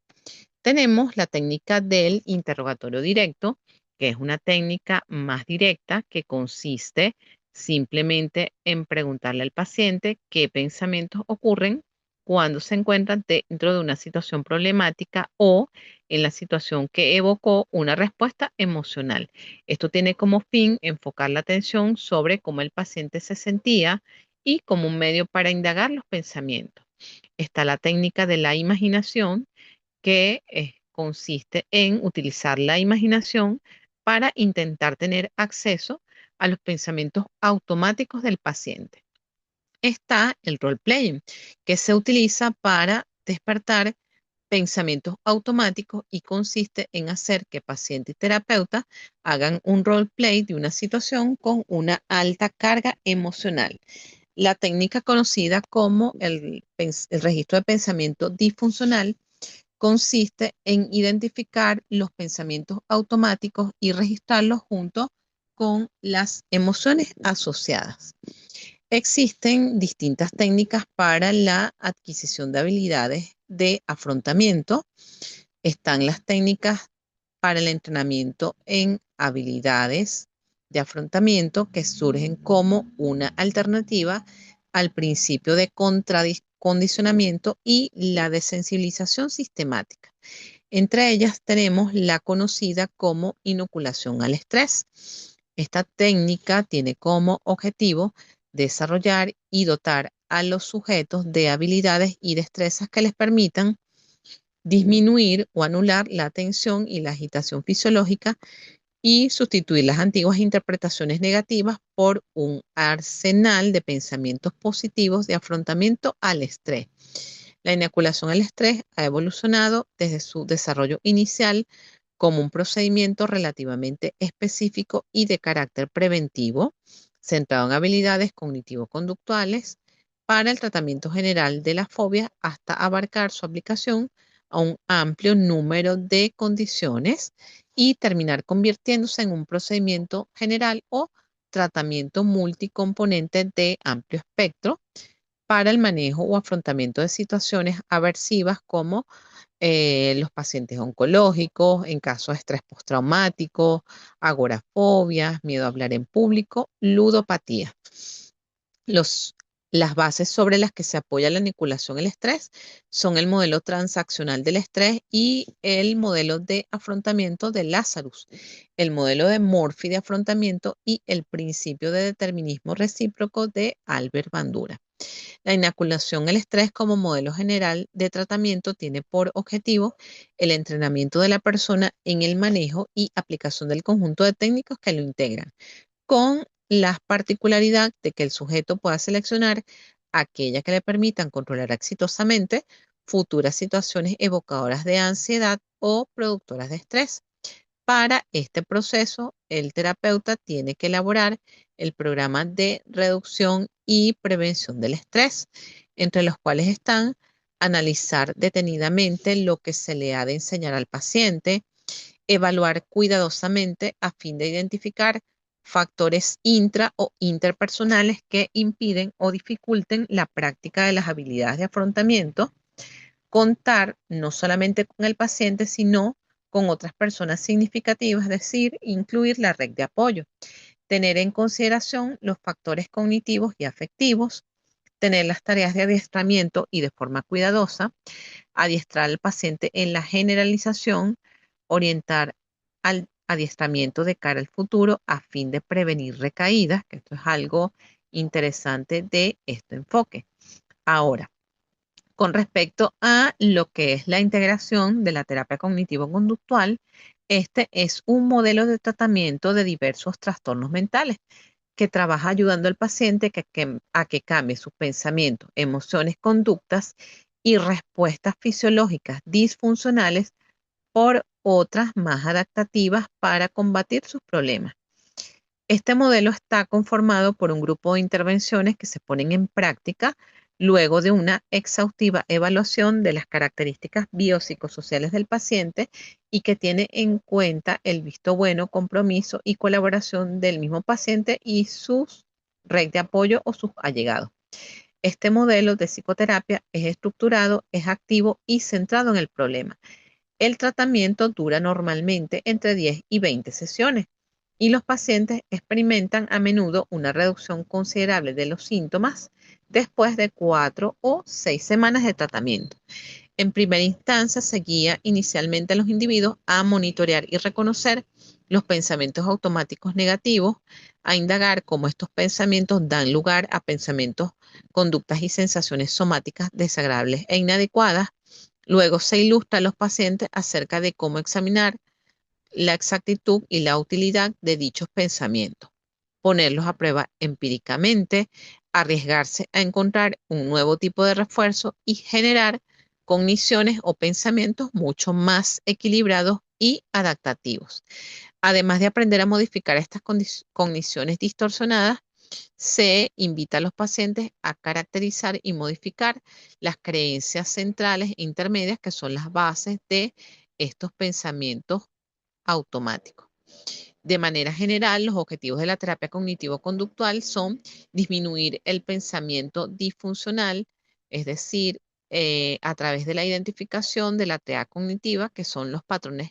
Tenemos la técnica del interrogatorio directo, que es una técnica más directa que consiste simplemente en preguntarle al paciente qué pensamientos ocurren cuando se encuentran dentro de una situación problemática o en la situación que evocó una respuesta emocional. Esto tiene como fin enfocar la atención sobre cómo el paciente se sentía y como un medio para indagar los pensamientos. Está la técnica de la imaginación, que consiste en utilizar la imaginación para intentar tener acceso a los pensamientos automáticos del paciente. Está el role playing, que se utiliza para despertar pensamientos automáticos y consiste en hacer que paciente y terapeuta hagan un role play de una situación con una alta carga emocional. La técnica conocida como el registro de pensamiento disfuncional consiste en identificar los pensamientos automáticos y registrarlos junto con las emociones asociadas. Existen distintas técnicas para la adquisición de habilidades de afrontamiento. Están las técnicas para el entrenamiento en habilidades de afrontamiento que surgen como una alternativa al principio de condicionamiento y la desensibilización sistemática. Entre ellas tenemos la conocida como inoculación al estrés. Esta técnica tiene como objetivo desarrollar y dotar a los sujetos de habilidades y destrezas que les permitan disminuir o anular la tensión y la agitación fisiológica y sustituir las antiguas interpretaciones negativas por un arsenal de pensamientos positivos de afrontamiento al estrés. La inoculación al estrés ha evolucionado desde su desarrollo inicial como un procedimiento relativamente específico y de carácter preventivo, centrado en habilidades cognitivo-conductuales para el tratamiento general de la fobia hasta abarcar su aplicación a un amplio número de condiciones y terminar convirtiéndose en un procedimiento general o tratamiento multicomponente de amplio espectro para el manejo o afrontamiento de situaciones aversivas como los pacientes oncológicos, en caso de estrés postraumático, agorafobia, miedo a hablar en público, ludopatía. Los, las bases sobre las que se apoya la manipulación del estrés son el modelo transaccional del estrés y el modelo de afrontamiento de Lazarus, el modelo de Murphy de afrontamiento y el principio de determinismo recíproco de Albert Bandura. La inoculación al estrés como modelo general de tratamiento tiene por objetivo el entrenamiento de la persona en el manejo y aplicación del conjunto de técnicas que lo integran, con la particularidad de que el sujeto pueda seleccionar aquellas que le permitan controlar exitosamente futuras situaciones evocadoras de ansiedad o productoras de estrés. Para este proceso, el terapeuta tiene que elaborar el programa de reducción y prevención del estrés, entre los cuales están analizar detenidamente lo que se le ha de enseñar al paciente, evaluar cuidadosamente a fin de identificar factores intra o interpersonales que impiden o dificulten la práctica de las habilidades de afrontamiento, contar no solamente con el paciente, sino con otras personas significativas, es decir, incluir la red de apoyo, tener en consideración los factores cognitivos y afectivos, tener las tareas de adiestramiento y de forma cuidadosa, adiestrar al paciente en la generalización, orientar al adiestramiento de cara al futuro a fin de prevenir recaídas, que esto es algo interesante de este enfoque. Ahora, con respecto a lo que es la integración de la terapia cognitivo-conductual, este es un modelo de tratamiento de diversos trastornos mentales que trabaja ayudando al paciente a que cambie sus pensamientos, emociones, conductas y respuestas fisiológicas disfuncionales por otras más adaptativas para combatir sus problemas. Este modelo está conformado por un grupo de intervenciones que se ponen en práctica luego de una exhaustiva evaluación de las características biopsicosociales del paciente y que tiene en cuenta el visto bueno, compromiso y colaboración del mismo paciente y su red de apoyo o sus allegados. Este modelo de psicoterapia es estructurado, es activo y centrado en el problema. El tratamiento dura normalmente entre 10 y 20 sesiones y los pacientes experimentan a menudo una reducción considerable de los síntomas después de 4 o 6 semanas de tratamiento. En primera instancia, se guía inicialmente a los individuos a monitorear y reconocer los pensamientos automáticos negativos, a indagar cómo estos pensamientos dan lugar a pensamientos, conductas y sensaciones somáticas desagradables e inadecuadas. Luego se ilustra a los pacientes acerca de cómo examinar la exactitud y la utilidad de dichos pensamientos, ponerlos a prueba empíricamente, arriesgarse a encontrar un nuevo tipo de refuerzo y generar cogniciones o pensamientos mucho más equilibrados y adaptativos. Además de aprender a modificar estas cogniciones distorsionadas, se invita a los pacientes a caracterizar y modificar las creencias centrales e intermedias que son las bases de estos pensamientos automáticos. De manera general, los objetivos de la terapia cognitivo-conductual son disminuir el pensamiento disfuncional, es decir, a través de la identificación de la TEA cognitiva, que son los patrones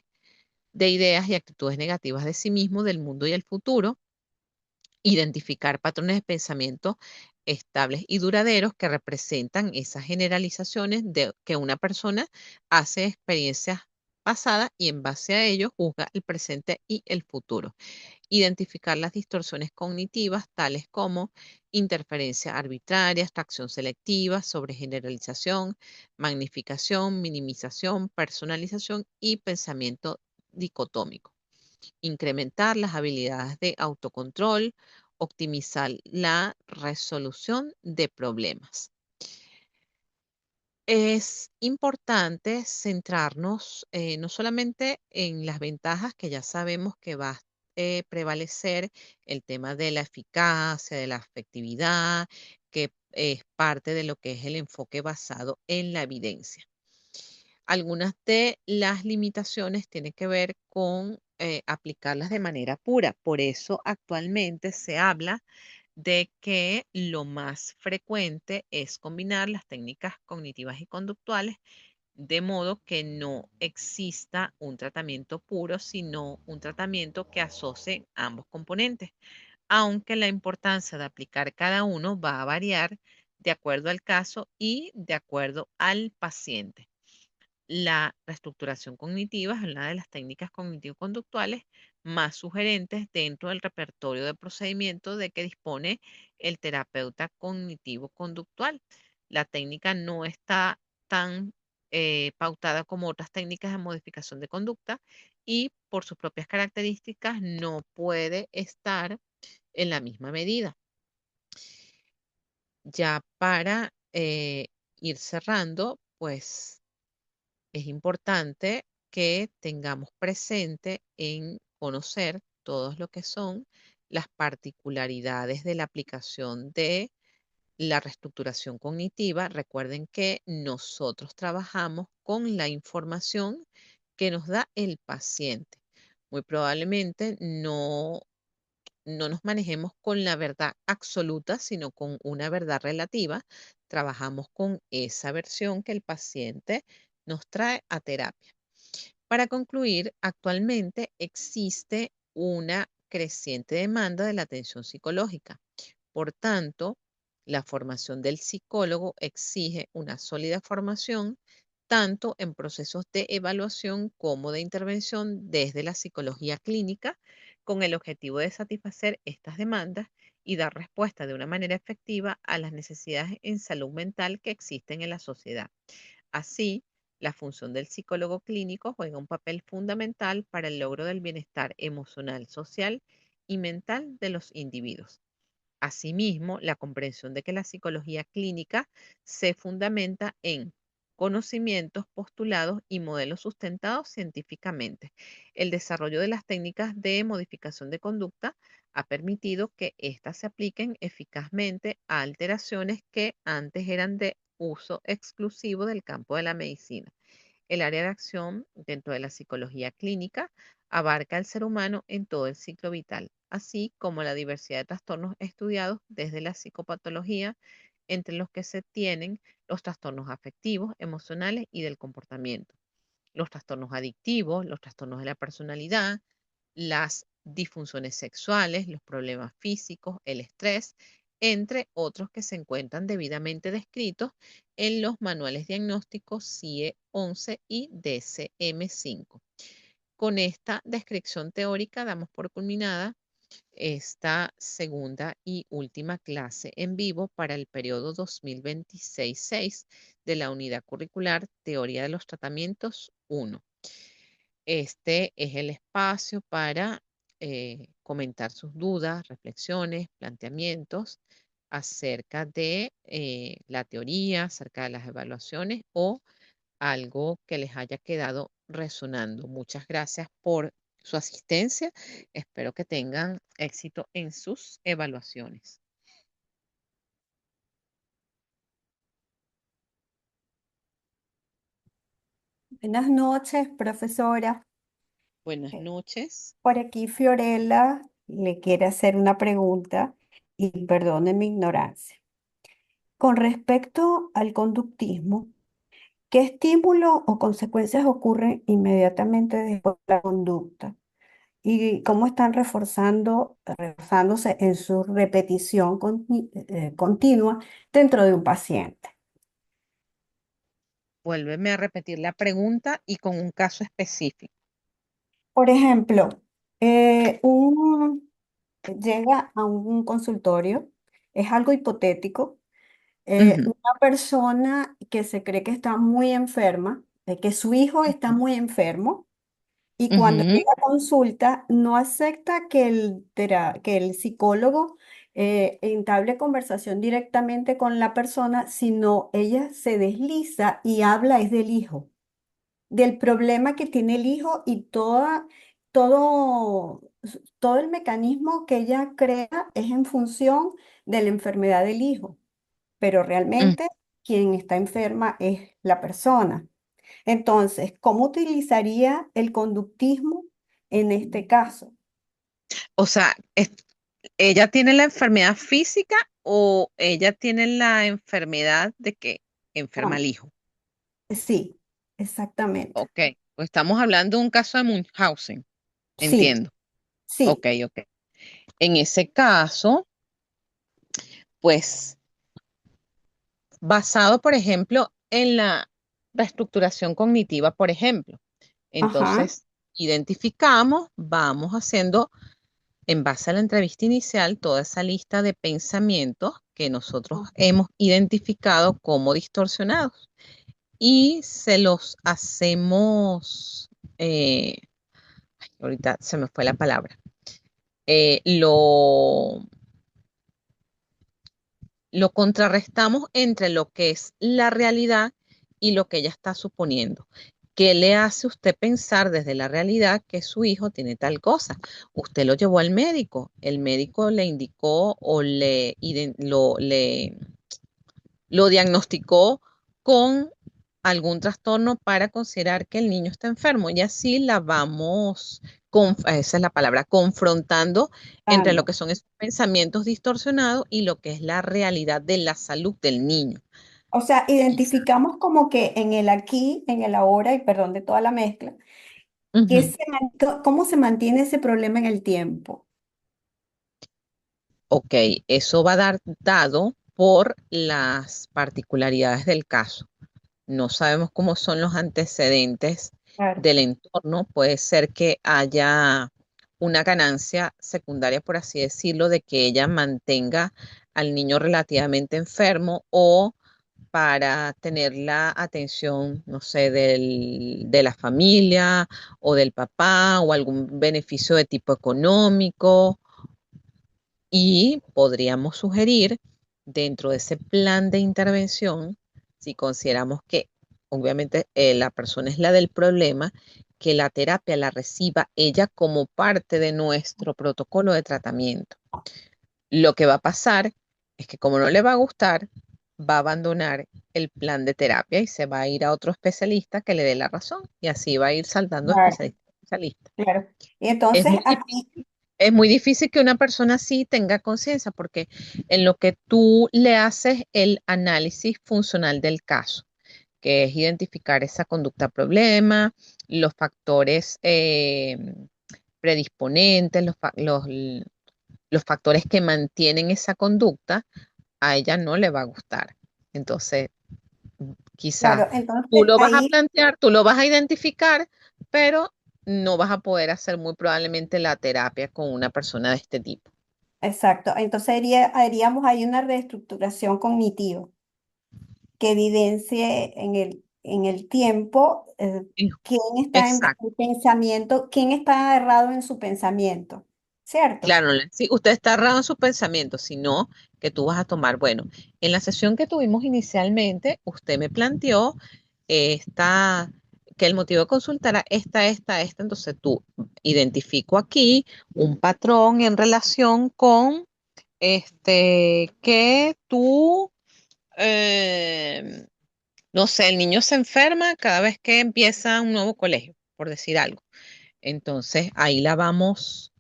de ideas y actitudes negativas de sí mismo, del mundo y el futuro, identificar patrones de pensamiento estables y duraderos que representan esas generalizaciones de que una persona hace experiencias pasadas y en base a ello juzga el presente y el futuro. Identificar las distorsiones cognitivas tales como interferencia arbitraria, abstracción selectiva, sobregeneralización, magnificación, minimización, personalización y pensamiento dicotómico. Incrementar las habilidades de autocontrol, optimizar la resolución de problemas. Es importante centrarnos no solamente en las ventajas que ya sabemos que va a prevalecer el tema de la eficacia, de la efectividad, que es parte de lo que es el enfoque basado en la evidencia. Algunas de las limitaciones tienen que ver con aplicarlas de manera pura. Por eso actualmente se habla de que lo más frecuente es combinar las técnicas cognitivas y conductuales de modo que no exista un tratamiento puro, sino un tratamiento que asocie ambos componentes, aunque la importancia de aplicar cada uno va a variar de acuerdo al caso y de acuerdo al paciente. La reestructuración cognitiva es una de las técnicas cognitivo-conductuales más sugerentes dentro del repertorio de procedimientos de que dispone el terapeuta cognitivo-conductual. La técnica no está tan pautada como otras técnicas de modificación de conducta y por sus propias características no puede estar en la misma medida. Ya para ir cerrando, pues es importante que tengamos presente en conocer todos lo que son las particularidades de la aplicación de la reestructuración cognitiva. Recuerden que nosotros trabajamos con la información que nos da el paciente. Muy probablemente no nos manejemos con la verdad absoluta, sino con una verdad relativa. Trabajamos con esa versión que el paciente nos trae a terapia. Para concluir, actualmente existe una creciente demanda de la atención psicológica. Por tanto, la formación del psicólogo exige una sólida formación tanto en procesos de evaluación como de intervención desde la psicología clínica, con el objetivo de satisfacer estas demandas y dar respuesta de una manera efectiva a las necesidades en salud mental que existen en la sociedad. Así, la función del psicólogo clínico juega un papel fundamental para el logro del bienestar emocional, social y mental de los individuos. Asimismo, la comprensión de que la psicología clínica se fundamenta en conocimientos, postulados y modelos sustentados científicamente. El desarrollo de las técnicas de modificación de conducta ha permitido que éstas se apliquen eficazmente a alteraciones que antes eran de uso exclusivo del campo de la medicina. El área de acción dentro de la psicología clínica abarca al ser humano en todo el ciclo vital, así como la diversidad de trastornos estudiados desde la psicopatología, entre los que se tienen los trastornos afectivos, emocionales y del comportamiento, los trastornos adictivos, los trastornos de la personalidad, las disfunciones sexuales, los problemas físicos, el estrés, entre otros que se encuentran debidamente descritos en los manuales diagnósticos CIE 11 y DCM5. Con esta descripción teórica damos por culminada esta segunda y última clase en vivo para el periodo 2026-6 de la unidad curricular Teoría de los Tratamientos 1. Este es el espacio para comentar sus dudas, reflexiones, planteamientos acerca de la teoría, acerca de las evaluaciones o algo que les haya quedado resonando. Muchas gracias por su asistencia. Espero que tengan éxito en sus evaluaciones. Buenas noches, profesora. Buenas Eh, noches. Por aquí Fiorella le quiere hacer una pregunta y perdone mi ignorancia. Con respecto al conductismo, ¿qué estímulo o consecuencias ocurren inmediatamente después de la conducta? ¿Y cómo están reforzándose en su repetición continua dentro de un paciente? Vuélveme a repetir la pregunta y con un caso específico. Por ejemplo, llega a un consultorio, es algo hipotético, Ujú, una persona que se cree que está muy enferma, que su hijo está muy enfermo, y cuando ujú. llega a consulta no acepta que que el psicólogo entable conversación directamente con la persona, sino ella se desliza y habla es del hijo, del problema que tiene el hijo y todo, todo el mecanismo que ella crea es en función de la enfermedad del hijo, pero Mm. realmente quien está enferma es la persona. Entonces, ¿cómo utilizaría el conductismo en este caso? O sea, ¿ella tiene la enfermedad física o ella tiene la enfermedad de que enferma No, al hijo? sí, exactamente. Ok, pues estamos hablando de un caso de Munchausen, Sí, entiendo. Ok, sí, ok. En ese caso, pues basado, por ejemplo, en la reestructuración cognitiva, por ejemplo. ajá, Entonces, identificamos, vamos haciendo, en base a la entrevista inicial, toda esa lista de pensamientos que nosotros hemos identificado como distorsionados y se los hacemos, eh, ahorita se me fue la palabra, eh, lo, lo contrarrestamos entre lo que es la realidad y lo que ella está suponiendo. ¿Qué le hace usted pensar desde la realidad que su hijo tiene tal cosa? Usted lo llevó al médico, el médico le indicó o lo diagnosticó con algún trastorno para considerar que el niño está enfermo y así la vamos, esa es la palabra, confrontando entre lo ando. que son esos pensamientos distorsionados y lo que es la realidad de la salud del niño. O sea, identificamos como que en el aquí, en el ahora, y perdón de toda la mezcla, Ujú. ¿cómo se mantiene ese problema en el tiempo? Ok, eso va a dar dado por las particularidades del caso. No sabemos cómo son los antecedentes Claro, del entorno. Puede ser que haya una ganancia secundaria, por así decirlo, de que ella mantenga al niño relativamente enfermo o para tener la atención, no sé, de la familia o del papá o algún beneficio de tipo económico y podríamos sugerir dentro de ese plan de intervención, si consideramos que obviamente la persona es la del problema, que la terapia la reciba ella como parte de nuestro protocolo de tratamiento. Lo que va a pasar es que como no le va a gustar, va a abandonar el plan de terapia y se va a ir a otro especialista que le dé la razón y así va a ir saltando claro, especialista a especialista. claro. Y Es entonces muy aquí, difícil. Es muy difícil que una persona así tenga conciencia porque en lo que tú le haces el análisis funcional del caso, que es identificar esa conducta problema, los factores predisponentes, los factores que mantienen esa conducta, a ella no le va a gustar. Entonces, quizás claro, tú entonces lo vas a ahí, plantear, tú lo vas a identificar, pero no vas a poder hacer muy probablemente la terapia con una persona de este tipo. Exacto. Entonces haríamos ahí una reestructuración cognitiva que evidencie en el tiempo Eh, quién está en Exacto. el pensamiento, quién está errado en su pensamiento, ¿cierto? Claro, sí, usted está errado en sus pensamientos, sino que tú vas a tomar, bueno, en la sesión que tuvimos inicialmente, usted me planteó esta, que el motivo de consulta era esta, entonces tú identifico aquí un patrón en relación con que tú, no sé, el niño se enferma cada vez que empieza un nuevo colegio, por decir algo. Entonces ahí la vamos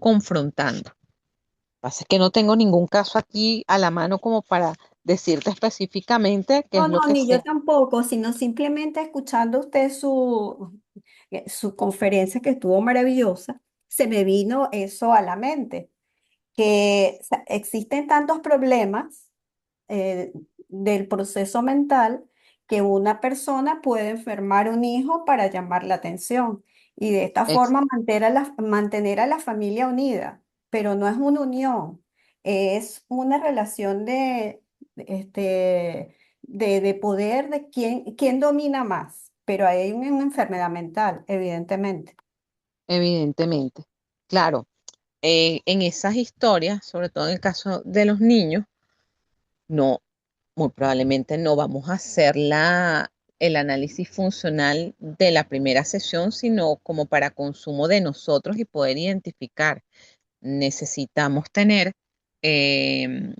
confrontando. Pasa que no tengo ningún caso aquí a la mano como para decirte específicamente qué No, es lo no, que ni yo se. tampoco, sino simplemente escuchando usted su conferencia que estuvo maravillosa, se me vino eso a la mente, que o sea, existen tantos problemas eh, del proceso mental que una persona puede enfermar un hijo para llamar la atención y de esta ex- forma mantener a la familia unida, pero no es una unión, es una relación de poder de quién domina más, pero hay una enfermedad mental, evidentemente. Evidentemente. Claro, en esas historias, sobre todo en el caso de los niños, no, muy probablemente no vamos a hacer el análisis funcional de la primera sesión, sino como para consumo de nosotros y poder identificar. Necesitamos tener eh,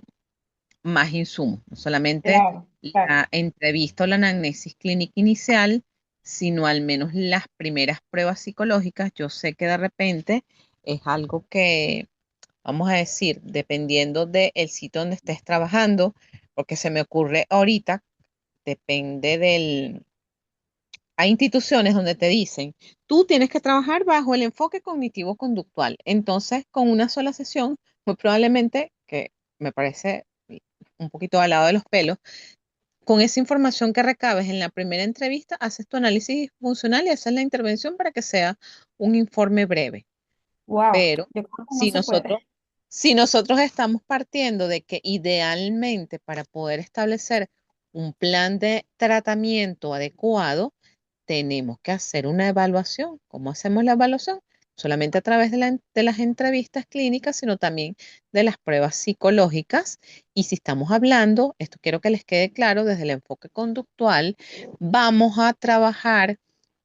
más insumos, no solamente Claro, claro. la entrevista o la anamnesis clínica inicial, sino al menos las primeras pruebas psicológicas. Yo sé que de repente es algo que, vamos a decir, dependiendo del sitio donde estés trabajando, porque se me ocurre ahorita, depende del. Hay instituciones donde te dicen, tú tienes que trabajar bajo el enfoque cognitivo-conductual. Entonces, con una sola sesión, muy probablemente, que me parece un poquito al lado de los pelos, con esa información que recabes en la primera entrevista, haces tu análisis funcional y haces la intervención para que sea un informe breve. Wow, Pero yo creo que no si se nosotros, puede. si nosotros estamos partiendo de que idealmente para poder establecer un plan de tratamiento adecuado, tenemos que hacer una evaluación. ¿Cómo hacemos la evaluación? Solamente a través de las entrevistas clínicas, sino también de las pruebas psicológicas. Y si estamos hablando, esto quiero que les quede claro, desde el enfoque conductual, vamos a trabajar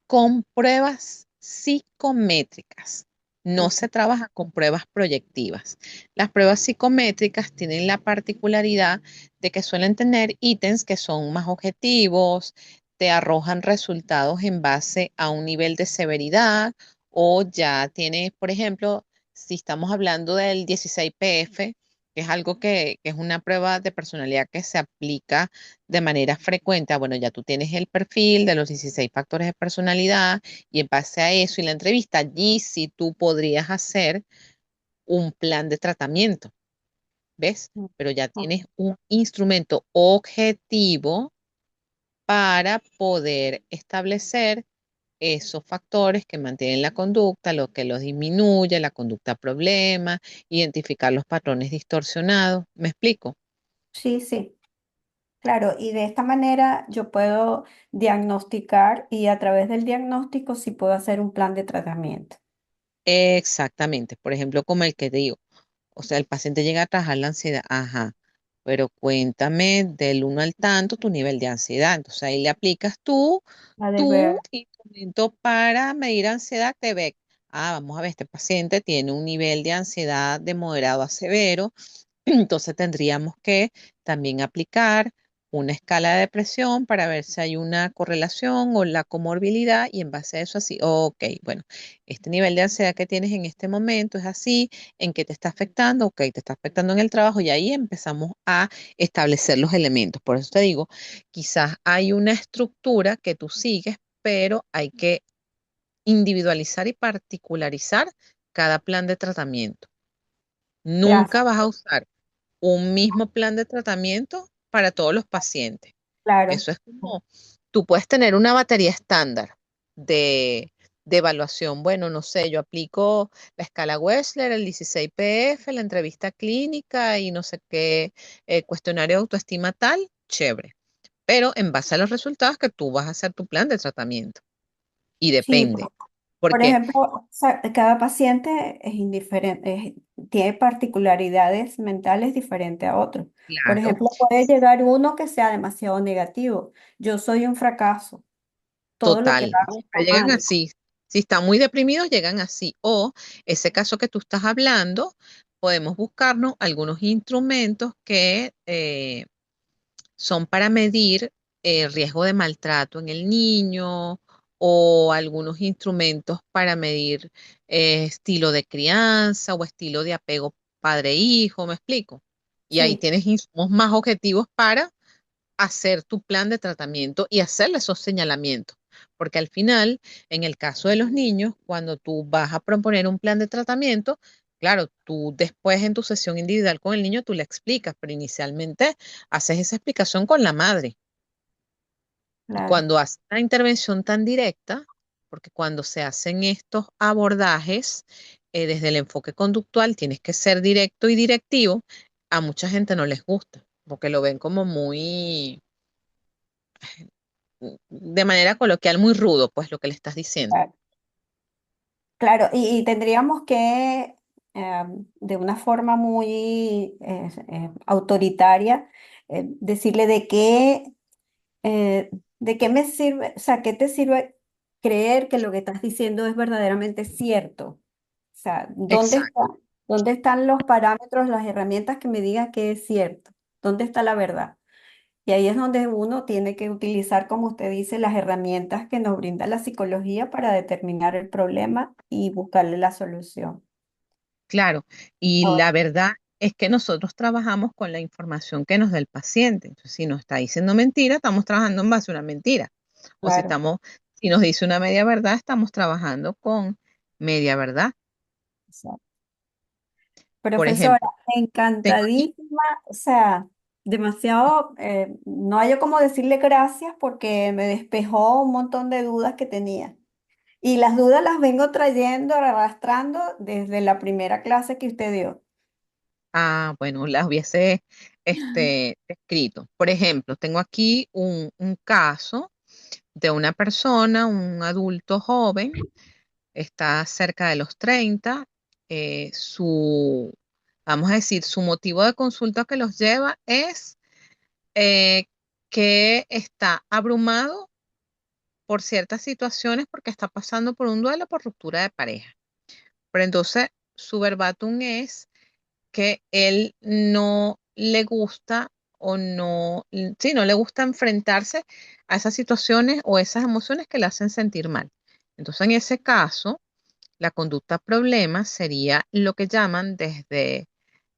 con pruebas psicométricas. No Ok. se trabaja con pruebas proyectivas. Las pruebas psicométricas tienen la particularidad de que suelen tener ítems que son más objetivos, te arrojan resultados en base a un nivel de severidad o ya tienes, por ejemplo, si estamos hablando del 16PF, que es algo que es una prueba de personalidad que se aplica de manera frecuente. Bueno, ya tú tienes el perfil de los 16 factores de personalidad y en base a eso y la entrevista, allí sí tú podrías hacer un plan de tratamiento, ¿ves? Mm, Pero ya ok. tienes un instrumento objetivo para poder establecer esos factores que mantienen la conducta, lo que los disminuye, la conducta problema, identificar los patrones distorsionados. ¿Me explico? Sí, sí. Claro, y de esta manera yo puedo diagnosticar y a través del diagnóstico sí puedo hacer un plan de tratamiento. Exactamente. Por ejemplo, como el que te digo. O sea, el paciente llega a trabajar la ansiedad, ajá, pero cuéntame del uno al tanto tu nivel de ansiedad. Entonces ahí le aplicas La de tu ver. instrumento para medir ansiedad, te ve. Ah, vamos a ver, este paciente tiene un nivel de ansiedad de moderado a severo. Entonces tendríamos que también aplicar una escala de depresión para ver si hay una correlación o la comorbilidad y en base a eso así, ok, bueno, este nivel de ansiedad que tienes en este momento es así, ¿en qué te está afectando? Ok, te está afectando en el trabajo y ahí empezamos a establecer los elementos. Por eso te digo, quizás hay una estructura que tú sigues, pero hay que individualizar y particularizar cada plan de tratamiento. Nunca Gracias. vas a usar un mismo plan de tratamiento para todos los pacientes. Claro. Eso es como, tú puedes tener una batería estándar, de evaluación. Bueno, no sé, yo aplico la escala Wechsler, el 16PF, la entrevista clínica y no sé qué cuestionario de autoestima tal, chévere. Pero en base a los resultados que tú vas a hacer tu plan de tratamiento. Y Sí, depende, por porque, ejemplo, o sea, cada paciente es indiferente, tiene particularidades mentales diferentes a otro. Por claro, ejemplo, puede llegar uno que sea demasiado negativo. Yo soy un fracaso. Todo lo que total, hago está siempre llegan mal. así. Si están muy deprimidos, llegan así. O ese caso que tú estás hablando, podemos buscarnos algunos instrumentos que son para medir el riesgo de maltrato en el niño o algunos instrumentos para medir estilo de crianza o estilo de apego padre-hijo, ¿me explico? Y ahí Sí, tienes insumos más objetivos para hacer tu plan de tratamiento y hacerle esos señalamientos. Porque al final, en el caso de los niños, cuando tú vas a proponer un plan de tratamiento, claro, tú después en tu sesión individual con el niño, tú le explicas, pero inicialmente haces esa explicación con la madre. Y claro. cuando haces una intervención tan directa, porque cuando se hacen estos abordajes desde el enfoque conductual, tienes que ser directo y directivo, a mucha gente no les gusta, porque lo ven como muy de manera coloquial, muy rudo, pues lo que le estás diciendo. Claro, claro, y tendríamos que, de una forma muy autoritaria, decirle de qué me sirve, o sea, qué te sirve creer que lo que estás diciendo es verdaderamente cierto. O sea, Exacto. dónde están los parámetros, las herramientas que me digan que es cierto? ¿Dónde está la verdad? Y ahí es donde uno tiene que utilizar, como usted dice, las herramientas que nos brinda la psicología para determinar el problema y buscarle la solución. Claro, y Ahora, la verdad es que nosotros trabajamos con la información que nos da el paciente. Entonces, si nos está diciendo mentira, estamos trabajando en base a una mentira. O claro. si nos dice una media verdad, estamos trabajando con media verdad. Exacto. Por Profesora, ejemplo, tengo aquí, encantadísima, o sea, demasiado, no hay como decirle gracias porque me despejó un montón de dudas que tenía. Y las dudas las vengo trayendo, arrastrando desde la primera clase que usted dio. bueno, las hubiese escrito. Por ejemplo, tengo aquí un caso de una persona, un adulto joven, está cerca de los 30. Vamos a decir, su motivo de consulta que los lleva es eh, que está abrumado por ciertas situaciones porque está pasando por un duelo por ruptura de pareja. Pero entonces su verbatim es que él no le gusta o no, sí, no le gusta enfrentarse a esas situaciones o esas emociones que le hacen sentir mal. Entonces, en ese caso, la conducta problema sería lo que llaman desde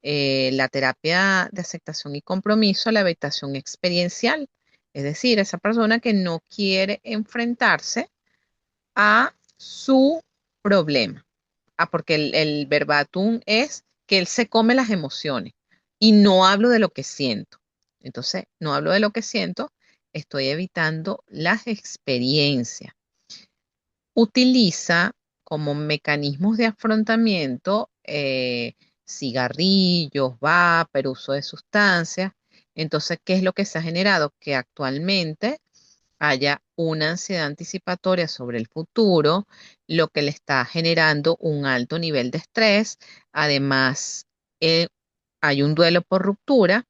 la terapia de aceptación y compromiso, la evitación experiencial. Es decir, esa persona que no quiere enfrentarse a su problema. Porque el verbatim es que él se come las emociones y no hablo de lo que siento. Entonces, no hablo de lo que siento, estoy evitando las experiencias. Utiliza como mecanismos de afrontamiento cigarrillos, vapor, uso de sustancias. Entonces, ¿qué es lo que se ha generado? Que actualmente haya una ansiedad anticipatoria sobre el futuro, lo que le está generando un alto nivel de estrés. Además, eh, hay un duelo por ruptura.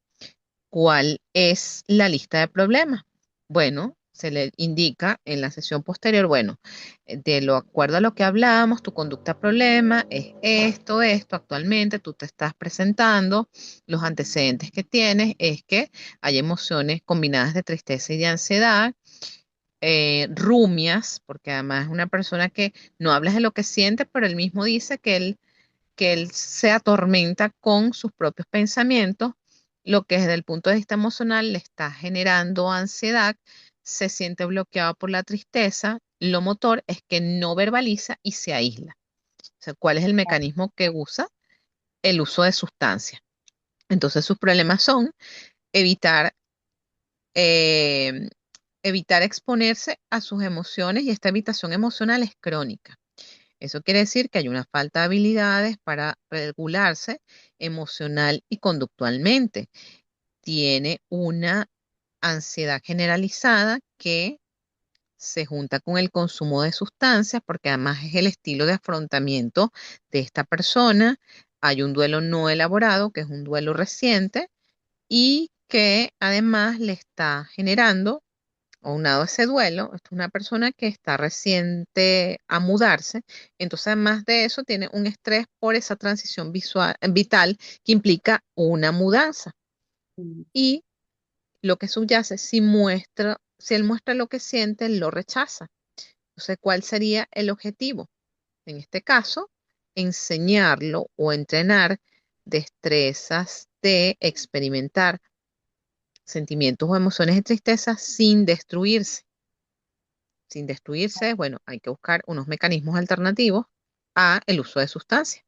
¿Cuál es la lista de problemas? Bueno, se le indica en la sesión posterior, bueno, de lo acuerdo a lo que hablábamos, tu conducta problema es esto, actualmente tú te estás presentando, los antecedentes que tienes es que hay emociones combinadas de tristeza y de ansiedad, rumias, porque además es una persona que no hablas de lo que siente, pero él mismo dice que él se atormenta con sus propios pensamientos, lo que desde el punto de vista emocional le está generando ansiedad, se siente bloqueado por la tristeza, lo motor es que no verbaliza y se aísla. O sea, ¿cuál es el mecanismo que usa? El uso de sustancias. Entonces sus problemas son evitar eh, evitar exponerse a sus emociones y esta evitación emocional es crónica. Eso quiere decir que hay una falta de habilidades para regularse emocional y conductualmente. Tiene una ansiedad generalizada que se junta con el consumo de sustancias, porque además es el estilo de afrontamiento de esta persona. Hay un duelo no elaborado, que es un duelo reciente, y que además le está generando, aunado a ese duelo, es una persona que está reciente a mudarse, entonces además de eso tiene un estrés por esa transición vital que implica una mudanza. Mm. Y lo que subyace, si él muestra lo que siente, él lo rechaza. Entonces, ¿cuál sería el objetivo? En este caso, enseñarlo o entrenar destrezas de experimentar sentimientos o emociones de tristeza sin destruirse. Sin destruirse, bueno, hay que buscar unos mecanismos alternativos a el uso de sustancias,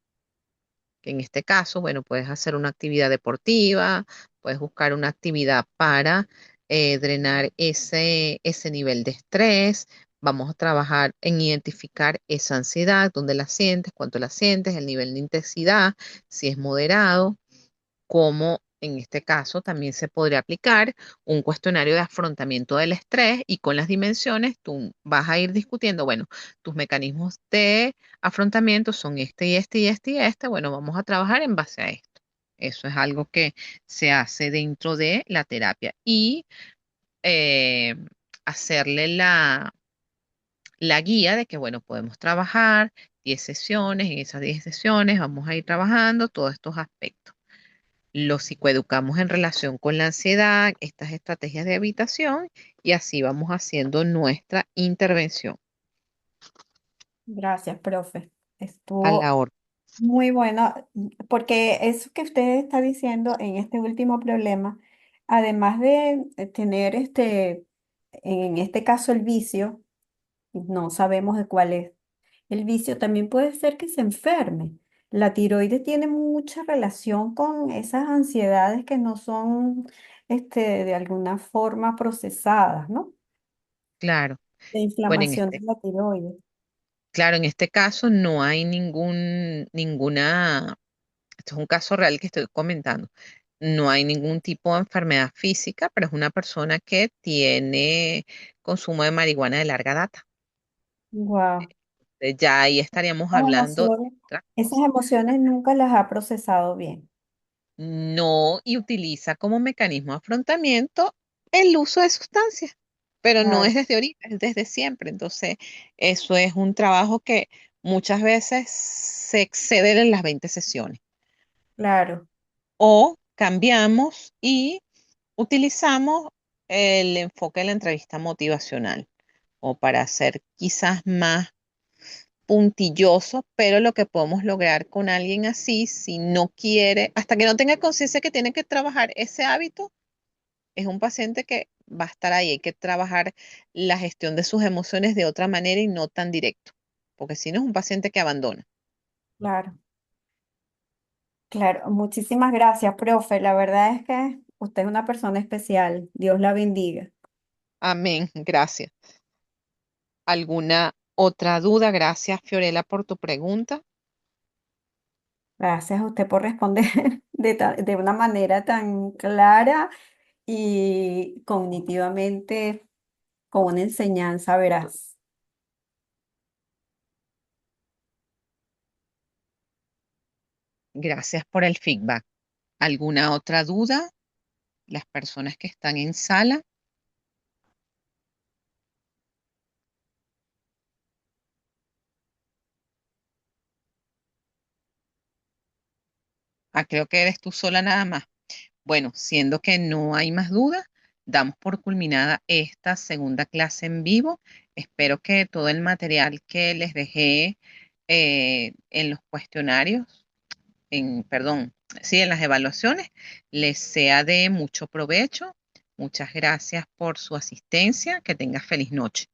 que en este caso, bueno, puedes hacer una actividad deportiva, puedes buscar una actividad para drenar ese nivel de estrés. Vamos a trabajar en identificar esa ansiedad, dónde la sientes, cuánto la sientes, el nivel de intensidad, si es moderado, como en este caso también se podría aplicar un cuestionario de afrontamiento del estrés y con las dimensiones tú vas a ir discutiendo, bueno, tus mecanismos de afrontamiento son este y este y este y este, bueno, vamos a trabajar en base a esto. Eso es algo que se hace dentro de la terapia y eh, hacerle la guía de que, bueno, podemos trabajar 10 sesiones, en esas 10 sesiones vamos a ir trabajando todos estos aspectos. Lo psicoeducamos en relación con la ansiedad, estas estrategias de evitación y así vamos haciendo nuestra intervención Gracias, profe. a la Estuvo hora. muy bueno, porque eso que usted está diciendo en este último problema, además de tener en este caso el vicio, no sabemos de cuál es. El vicio también puede ser que se enferme. La tiroides tiene mucha relación con esas ansiedades que no son, de alguna forma procesadas, ¿no? Claro. De Bueno, inflamación de la tiroides. claro, en este caso no hay esto es un caso real que estoy comentando. No hay ningún tipo de enfermedad física, pero es una persona que tiene consumo de marihuana de larga data. Wow. Ya ahí estaríamos hablando de otra Esas cosa. emociones nunca las ha procesado bien. No, y utiliza como mecanismo de afrontamiento el uso de sustancias, pero no es Claro, desde ahorita, es desde siempre. Entonces, eso es un trabajo que muchas veces se excede en las 20 sesiones. claro, O cambiamos y utilizamos el enfoque de la entrevista motivacional, o para ser quizás más puntilloso, pero lo que podemos lograr con alguien así, si no quiere, hasta que no tenga conciencia que tiene que trabajar ese hábito, es un paciente que va a estar ahí. Hay que trabajar la gestión de sus emociones de otra manera y no tan directo, porque si no es un paciente que abandona. claro, claro. Muchísimas gracias, profe. La verdad es que usted es una persona especial. Dios la bendiga. Amén, gracias. ¿Alguna otra duda? Gracias, Fiorella, por tu pregunta. Gracias a usted por responder de una manera tan clara y cognitivamente con una enseñanza veraz. Gracias por el feedback. ¿Alguna otra duda? Las personas que están en sala, creo que eres tú sola nada más. Bueno, siendo que no hay más dudas, damos por culminada esta segunda clase en vivo. Espero que todo el material que les dejé en los cuestionarios, perdón, sí, en las evaluaciones, les sea de mucho provecho. Muchas gracias por su asistencia. Que tenga feliz noche.